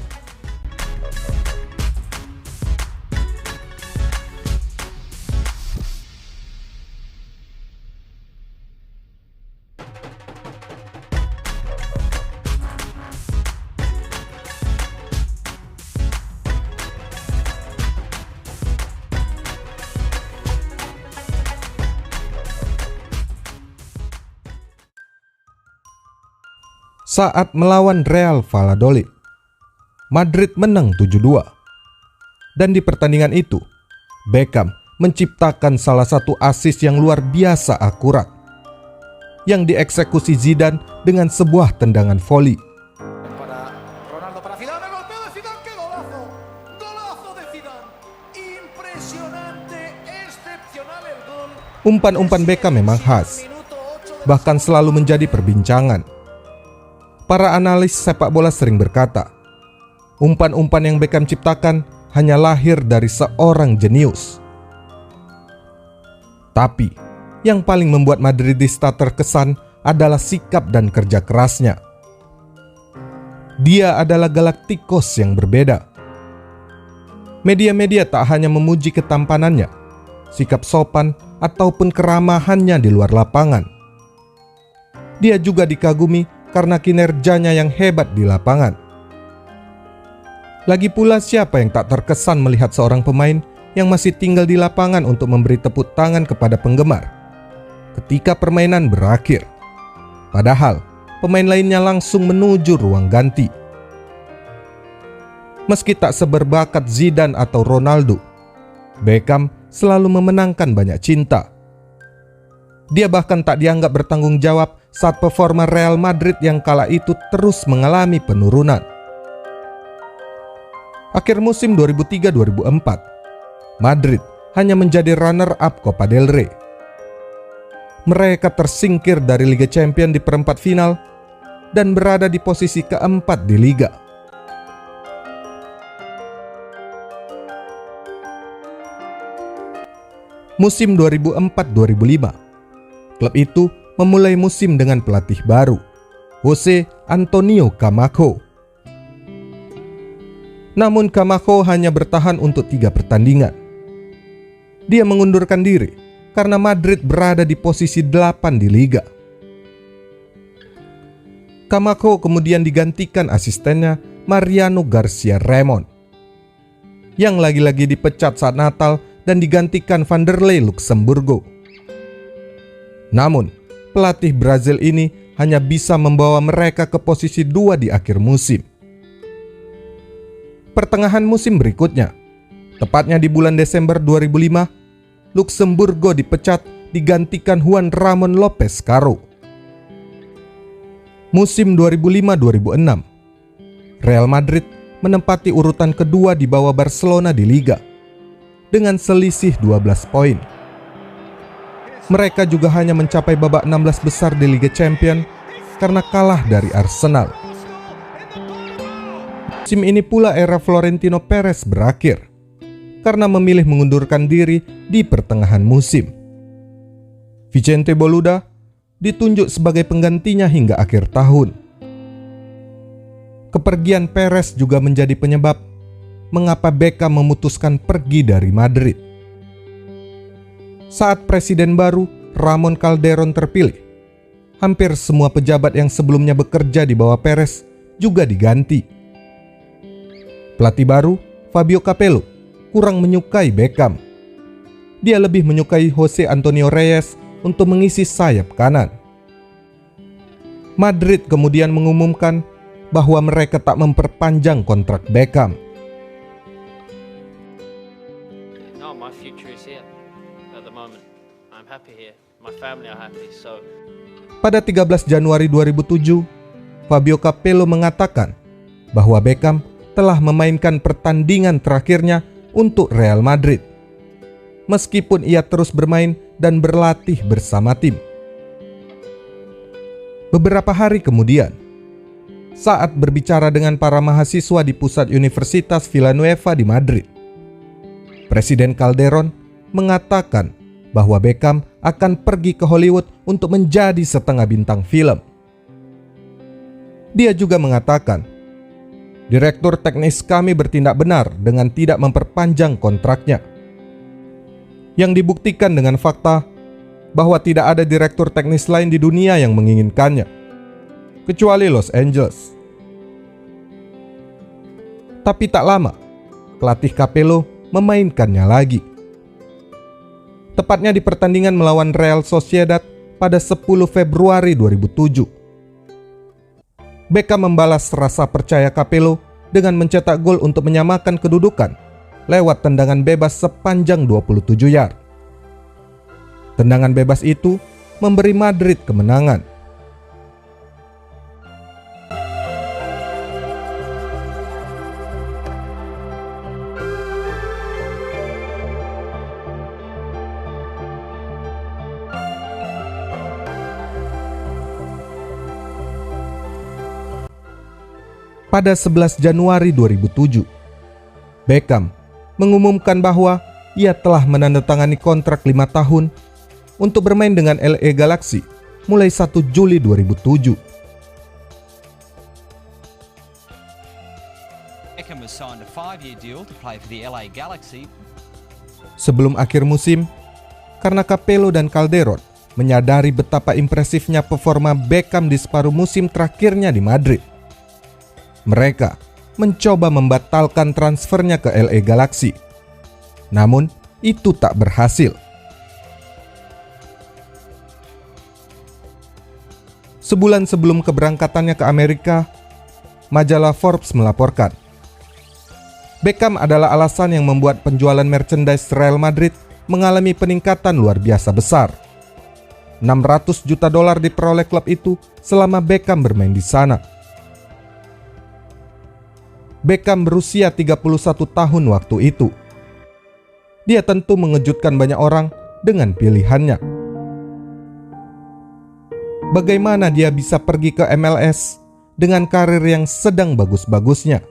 Saat melawan Real Valladolid, Madrid menang 7-2. Dan di pertandingan itu, Beckham menciptakan salah satu assist yang luar biasa akurat, yang dieksekusi Zidane dengan sebuah tendangan voli. Umpan-umpan Beckham memang khas, bahkan selalu menjadi perbincangan. Para analis sepak bola sering berkata, umpan-umpan yang Beckham ciptakan hanya lahir dari seorang jenius. Tapi, yang paling membuat Madridista terkesan adalah sikap dan kerja kerasnya. Dia adalah Galacticos yang berbeda. Media-media tak hanya memuji ketampanannya, sikap sopan, ataupun keramahannya di luar lapangan. Dia juga dikagumi karena kinerjanya yang hebat di lapangan. Lagi pula, siapa yang tak terkesan melihat seorang pemain yang masih tinggal di lapangan untuk memberi tepuk tangan kepada penggemar ketika permainan berakhir, padahal pemain lainnya langsung menuju ruang ganti. Meski tak seberbakat Zidane atau Ronaldo, Beckham selalu memenangkan banyak cinta. Dia bahkan tak dianggap bertanggung jawab saat performa Real Madrid yang kala itu terus mengalami penurunan. Akhir musim 2003-2004, Madrid hanya menjadi runner-up Copa del Rey. Mereka tersingkir dari Liga Champions di perempat final dan berada di posisi keempat di Liga. Musim 2004-2005, klub itu memulai musim dengan pelatih baru, Jose Antonio Camacho. Namun Camacho hanya bertahan untuk 3 pertandingan. Dia mengundurkan diri karena Madrid berada di posisi 8 di Liga. Camacho kemudian digantikan asistennya Mariano Garcia Ramon, yang lagi-lagi dipecat saat Natal dan digantikan Vanderlei Luxemburgo. Namun, pelatih Brazil ini hanya bisa membawa mereka ke posisi 2 di akhir musim. Pertengahan musim berikutnya, tepatnya di bulan Desember 2005, Luxemburgo dipecat digantikan Juan Ramon Lopez Caro. Musim 2005-2006, Real Madrid menempati urutan kedua di bawah Barcelona di Liga dengan selisih 12 poin. Mereka juga hanya mencapai babak 16 besar di Liga Champions karena kalah dari Arsenal. Musim ini pula era Florentino Perez berakhir karena memilih mengundurkan diri di pertengahan musim. Vicente Boluda ditunjuk sebagai penggantinya hingga akhir tahun. Kepergian Perez juga menjadi penyebab mengapa Beckham memutuskan pergi dari Madrid. Saat presiden baru, Ramon Calderon terpilih, hampir semua pejabat yang sebelumnya bekerja di bawah Perez juga diganti. Pelatih baru, Fabio Capello, kurang menyukai Beckham. Dia lebih menyukai Jose Antonio Reyes untuk mengisi sayap kanan. Madrid kemudian mengumumkan bahwa mereka tak memperpanjang kontrak Beckham. No, my future is here at the moment. I'm happy here. My family are happy. So pada 13 Januari 2007, Fabio Capello mengatakan bahwa Beckham telah memainkan pertandingan terakhirnya untuk Real Madrid, meskipun ia terus bermain dan berlatih bersama tim. Beberapa hari kemudian, saat berbicara dengan para mahasiswa di pusat Universitas Villanueva di Madrid, Presiden Calderon mengatakan bahwa Beckham akan pergi ke Hollywood untuk menjadi setengah bintang film. Dia juga mengatakan, "Direktur teknis kami bertindak benar dengan tidak memperpanjang kontraknya." Yang dibuktikan dengan fakta bahwa tidak ada direktur teknis lain di dunia yang menginginkannya, kecuali Los Angeles. Tapi tak lama, pelatih Capello memainkannya lagi. Tepatnya di pertandingan melawan Real Sociedad pada 10 Februari 2007. Beckham membalas rasa percaya Capello dengan mencetak gol untuk menyamakan kedudukan lewat tendangan bebas sepanjang 27 yard. Tendangan bebas itu memberi Madrid kemenangan. Pada 11 Januari 2007, Beckham mengumumkan bahwa ia telah menandatangani kontrak 5 tahun untuk bermain dengan LA Galaxy mulai 1 Juli 2007. Beckham was signed a 5-year deal to play for the LA Galaxy. Sebelum akhir musim, karena Capello dan Calderon menyadari betapa impresifnya performa Beckham di separuh musim terakhirnya di Madrid, mereka mencoba membatalkan transfernya ke LA Galaxy. Namun, itu tak berhasil. Sebulan sebelum keberangkatannya ke Amerika, majalah Forbes melaporkan, Beckham adalah alasan yang membuat penjualan merchandise Real Madrid mengalami peningkatan luar biasa besar. $600 juta diperoleh klub itu selama Beckham bermain di sana. Beckham berusia 31 tahun waktu itu. Dia tentu mengejutkan banyak orang dengan pilihannya. Bagaimana dia bisa pergi ke MLS dengan karir yang sedang bagus-bagusnya?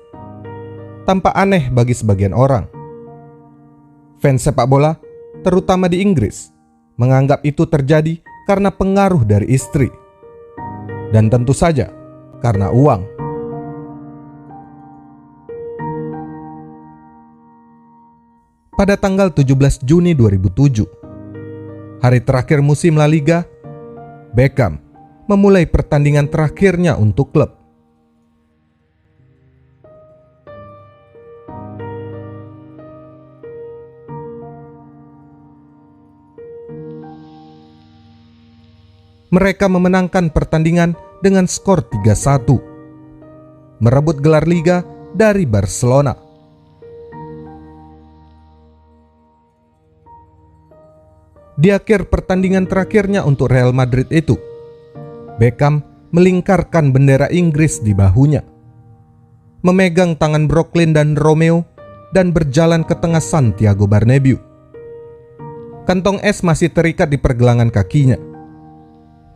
Tampak aneh bagi sebagian orang. Fans sepak bola, terutama di Inggris, menganggap itu terjadi karena pengaruh dari istri. Dan tentu saja karena uang. Pada tanggal 17 Juni 2007, hari terakhir musim La Liga, Beckham memulai pertandingan terakhirnya untuk klub. Mereka memenangkan pertandingan dengan skor 3-1, merebut gelar Liga dari Barcelona. Di akhir pertandingan terakhirnya untuk Real Madrid itu, Beckham melingkarkan bendera Inggris di bahunya, memegang tangan Brooklyn dan Romeo, dan berjalan ke tengah Santiago Bernabeu. Kantong es masih terikat di pergelangan kakinya.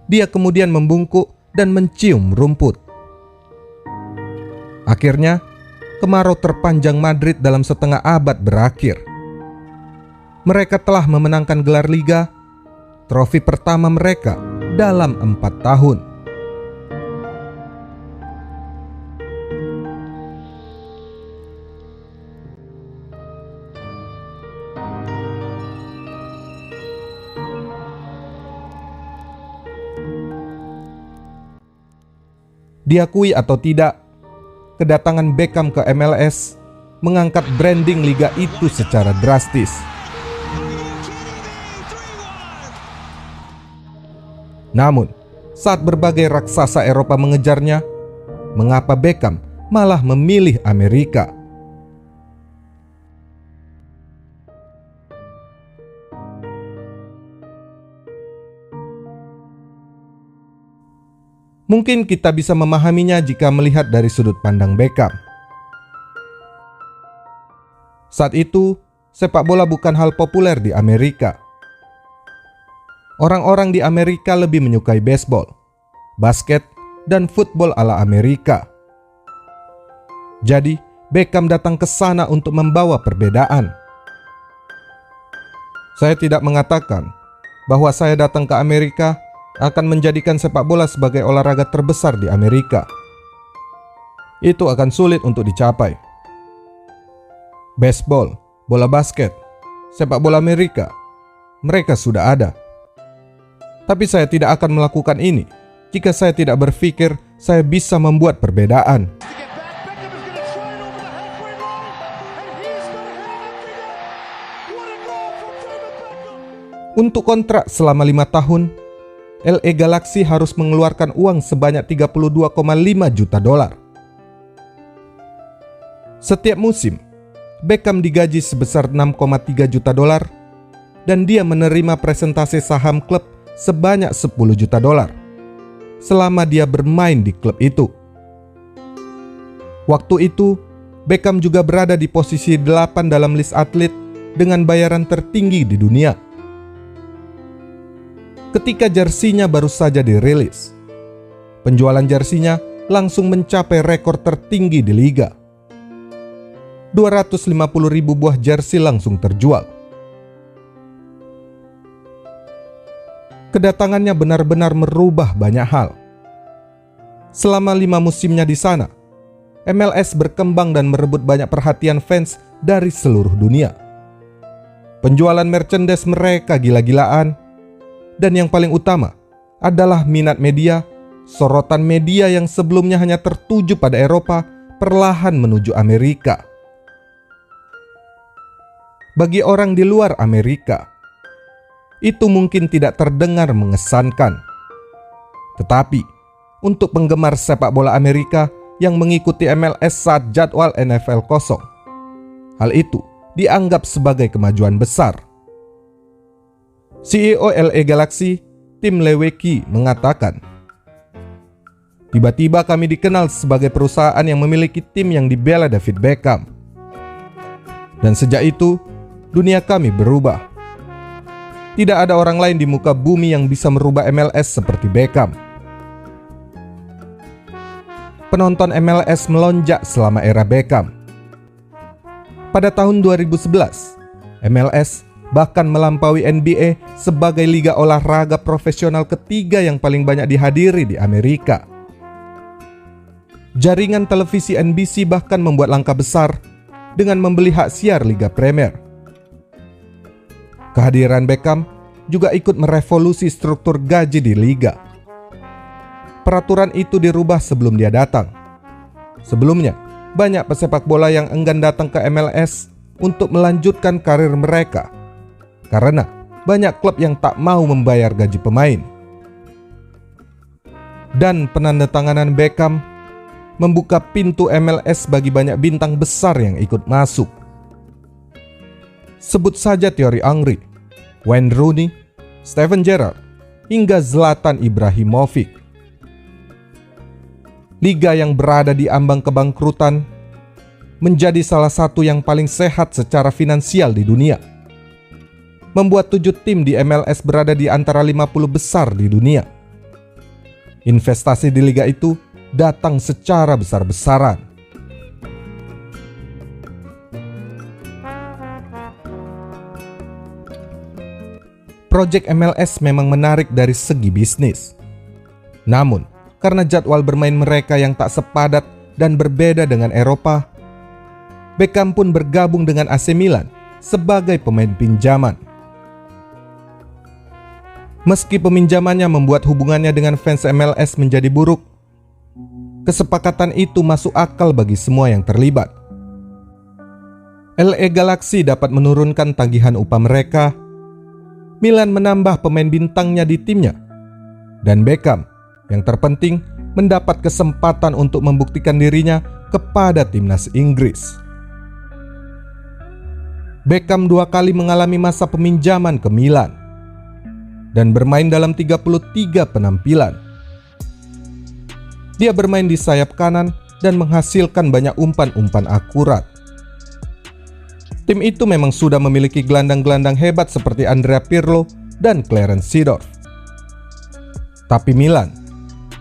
Dia kemudian membungkuk dan mencium rumput. Akhirnya, kemarau terpanjang Madrid dalam setengah abad berakhir. Mereka telah memenangkan gelar Liga, trofi pertama mereka dalam 4 tahun. Diakui atau tidak, kedatangan Beckham ke MLS mengangkat branding liga itu secara drastis. Namun, saat berbagai raksasa Eropa mengejarnya, mengapa Beckham malah memilih Amerika? Mungkin kita bisa memahaminya jika melihat dari sudut pandang Beckham. Saat itu, sepak bola bukan hal populer di Amerika. Orang-orang di Amerika lebih menyukai baseball, basket, dan football ala Amerika. Jadi, Beckham datang ke sana untuk membawa perbedaan. Saya tidak mengatakan bahwa saya datang ke Amerika akan menjadikan sepak bola sebagai olahraga terbesar di Amerika. Itu akan sulit untuk dicapai. Baseball, bola basket, sepak bola Amerika, mereka sudah ada. Tapi saya tidak akan melakukan ini jika saya tidak berpikir saya bisa membuat perbedaan. Untuk kontrak selama 5 tahun, LA Galaxy harus mengeluarkan uang sebanyak 32,5 juta dolar. Setiap musim, Beckham digaji sebesar 6,3 juta dolar dan dia menerima presentase saham klub sebanyak 10 juta dolar selama dia bermain di klub itu. Waktu itu, Beckham juga berada di posisi 8 dalam list atlet dengan bayaran tertinggi di dunia. Ketika jersinya baru saja dirilis, penjualan jersinya langsung mencapai rekor tertinggi di liga. 250.000 buah jersi langsung terjual. Kedatangannya benar-benar merubah banyak hal. Selama 5 musimnya di sana, MLS berkembang dan merebut banyak perhatian fans dari seluruh dunia. Penjualan merchandise mereka gila-gilaan, dan yang paling utama adalah minat media, sorotan media yang sebelumnya hanya tertuju pada Eropa perlahan menuju Amerika. Bagi orang di luar Amerika, itu mungkin tidak terdengar mengesankan. Tetapi, untuk penggemar sepak bola Amerika yang mengikuti MLS saat jadwal NFL kosong, hal itu dianggap sebagai kemajuan besar. CEO LA Galaxy, Tim Lewicki, mengatakan, "Tiba-tiba kami dikenal sebagai perusahaan yang memiliki tim yang dibela David Beckham. Dan sejak itu, dunia kami berubah. Tidak ada orang lain di muka bumi yang bisa merubah MLS seperti Beckham." Penonton MLS melonjak selama era Beckham. Pada tahun 2011, MLS bahkan melampaui NBA sebagai liga olahraga profesional ketiga yang paling banyak dihadiri di Amerika. Jaringan televisi NBC bahkan membuat langkah besar dengan membeli hak siar Liga Premier. Kehadiran Beckham juga ikut merevolusi struktur gaji di liga. Peraturan itu dirubah sebelum dia datang. Sebelumnya, banyak pesepak bola yang enggan datang ke MLS untuk melanjutkan karir mereka karena banyak klub yang tak mau membayar gaji pemain. Dan penandatanganan Beckham membuka pintu MLS bagi banyak bintang besar yang ikut masuk. Sebut saja Thierry Henry, Wayne Rooney, Steven Gerrard, hingga Zlatan Ibrahimovic. Liga yang berada di ambang kebangkrutan menjadi salah satu yang paling sehat secara finansial di dunia. Membuat 7 tim di MLS berada di antara 50 besar di dunia. Investasi di liga itu datang secara besar-besaran. Project MLS memang menarik dari segi bisnis. Namun, karena jadwal bermain mereka yang tak sepadat dan berbeda dengan Eropa, Beckham pun bergabung dengan AC Milan sebagai pemain pinjaman. Meski peminjamannya membuat hubungannya dengan fans MLS menjadi buruk, Kesepakatan itu masuk akal bagi semua yang terlibat. LA Galaxy dapat menurunkan tagihan upah mereka, Milan menambah pemain bintangnya di timnya, dan Beckham yang terpenting mendapat kesempatan untuk membuktikan dirinya kepada timnas Inggris. Beckham 2 kali mengalami masa peminjaman ke Milan dan bermain dalam 33 penampilan. Dia bermain di sayap kanan dan menghasilkan banyak umpan-umpan akurat. Tim itu memang sudah memiliki gelandang-gelandang hebat seperti Andrea Pirlo dan Clarence Seedorf. Tapi Milan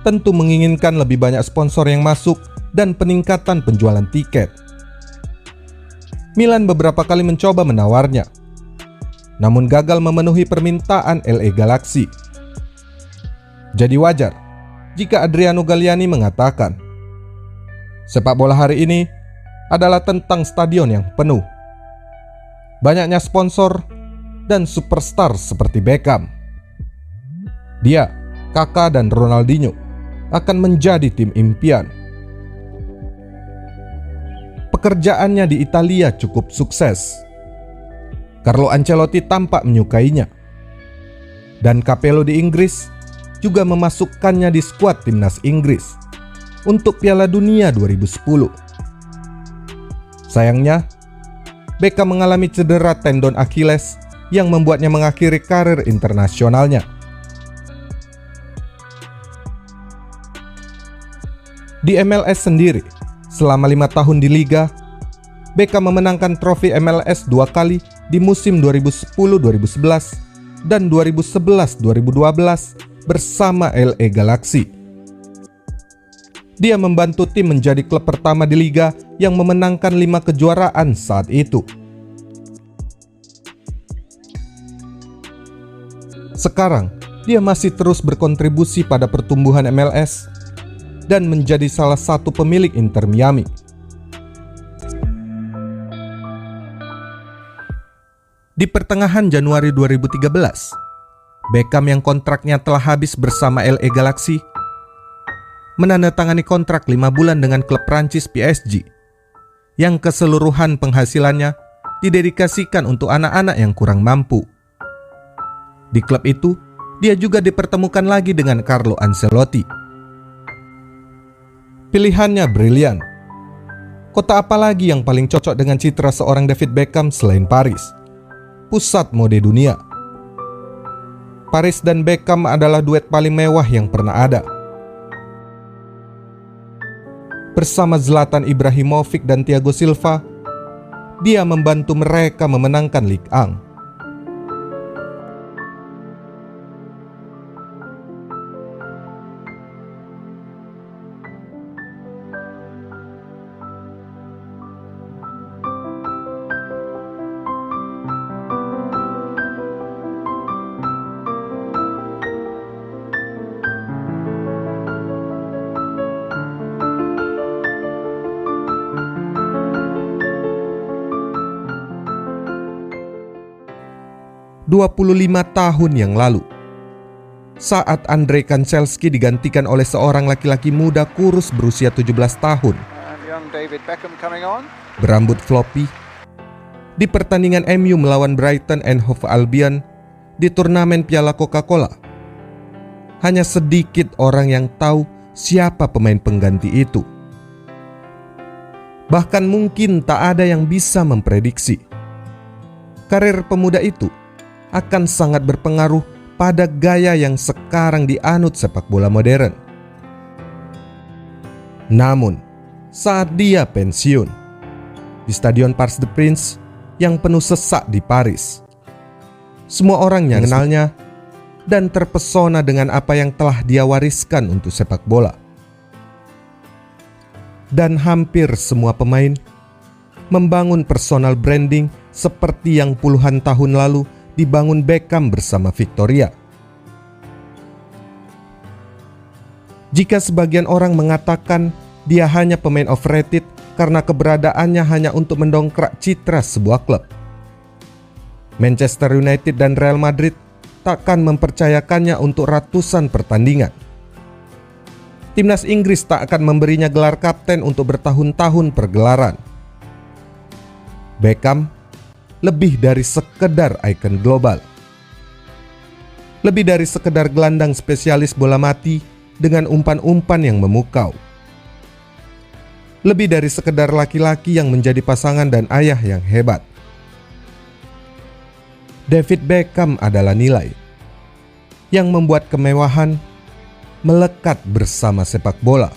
tentu menginginkan lebih banyak sponsor yang masuk dan peningkatan penjualan tiket. Milan beberapa kali mencoba menawarnya, namun gagal memenuhi permintaan LA Galaxy. Jadi wajar jika Adriano Galliani mengatakan, sepak bola hari ini adalah tentang stadion yang penuh, banyaknya sponsor, dan superstar seperti Beckham. Dia, Kakak, dan Ronaldinho akan menjadi tim impian. Pekerjaannya di Italia cukup sukses. Carlo Ancelotti tampak menyukainya. Dan Capello di Inggris juga memasukkannya di skuad timnas Inggris untuk Piala Dunia 2010. Sayangnya, Beckham mengalami cedera tendon Achilles yang membuatnya mengakhiri karir internasionalnya. Di MLS sendiri, selama 5 tahun di Liga, Beckham memenangkan trofi MLS 2 kali di musim 2010-2011 dan 2011-2012 bersama LA Galaxy. Dia membantu tim menjadi klub pertama di Liga yang memenangkan 5 kejuaraan saat itu. Sekarang, dia masih terus berkontribusi pada pertumbuhan MLS dan menjadi salah satu pemilik Inter Miami. Di pertengahan Januari 2013, Beckham yang kontraknya telah habis bersama LA Galaxy menandatangani kontrak 5 bulan dengan klub Prancis PSG yang keseluruhan penghasilannya didedikasikan untuk anak-anak yang kurang mampu. Di klub itu, dia juga dipertemukan lagi dengan Carlo Ancelotti. Pilihannya brilian. Kota apa lagi yang paling cocok dengan citra seorang David Beckham selain Paris, pusat mode dunia? Paris dan Beckham adalah duet paling mewah yang pernah ada. Bersama Zlatan Ibrahimovic dan Thiago Silva, dia membantu mereka memenangkan Ligue 1. ...25 tahun yang lalu, saat Andrzej Kanchelski digantikan oleh seorang laki-laki muda kurus berusia 17 tahun, Young David Beckham coming on. berambut floppy, di pertandingan MU melawan Brighton and Hove Albion di turnamen Piala Coca-Cola. Hanya sedikit orang yang tahu siapa pemain pengganti itu. Bahkan mungkin tak ada yang bisa memprediksi karir pemuda itu akan sangat berpengaruh pada gaya yang sekarang dianut sepak bola modern. Namun, saat dia pensiun di Stadion Parc des Princes yang penuh sesak di Paris, semua orang yang mengenalnya dan terpesona dengan apa yang telah dia wariskan untuk sepak bola. Dan hampir semua pemain membangun personal branding seperti yang puluhan tahun lalu dibangun Beckham bersama Victoria. Jika sebagian orang mengatakan dia hanya pemain overrated karena keberadaannya hanya untuk mendongkrak citra sebuah klub, Manchester United dan Real Madrid takkan mempercayakannya untuk ratusan pertandingan. timnas Inggris tak akan memberinya gelar kapten untuk bertahun-tahun pergelaran. Beckham lebih dari sekedar ikon global. Lebih dari sekedar gelandang spesialis bola mati dengan umpan-umpan yang memukau. Lebih dari sekedar laki-laki yang menjadi pasangan dan ayah yang hebat. David Beckham adalah nilai yang membuat kemewahan melekat bersama sepak bola.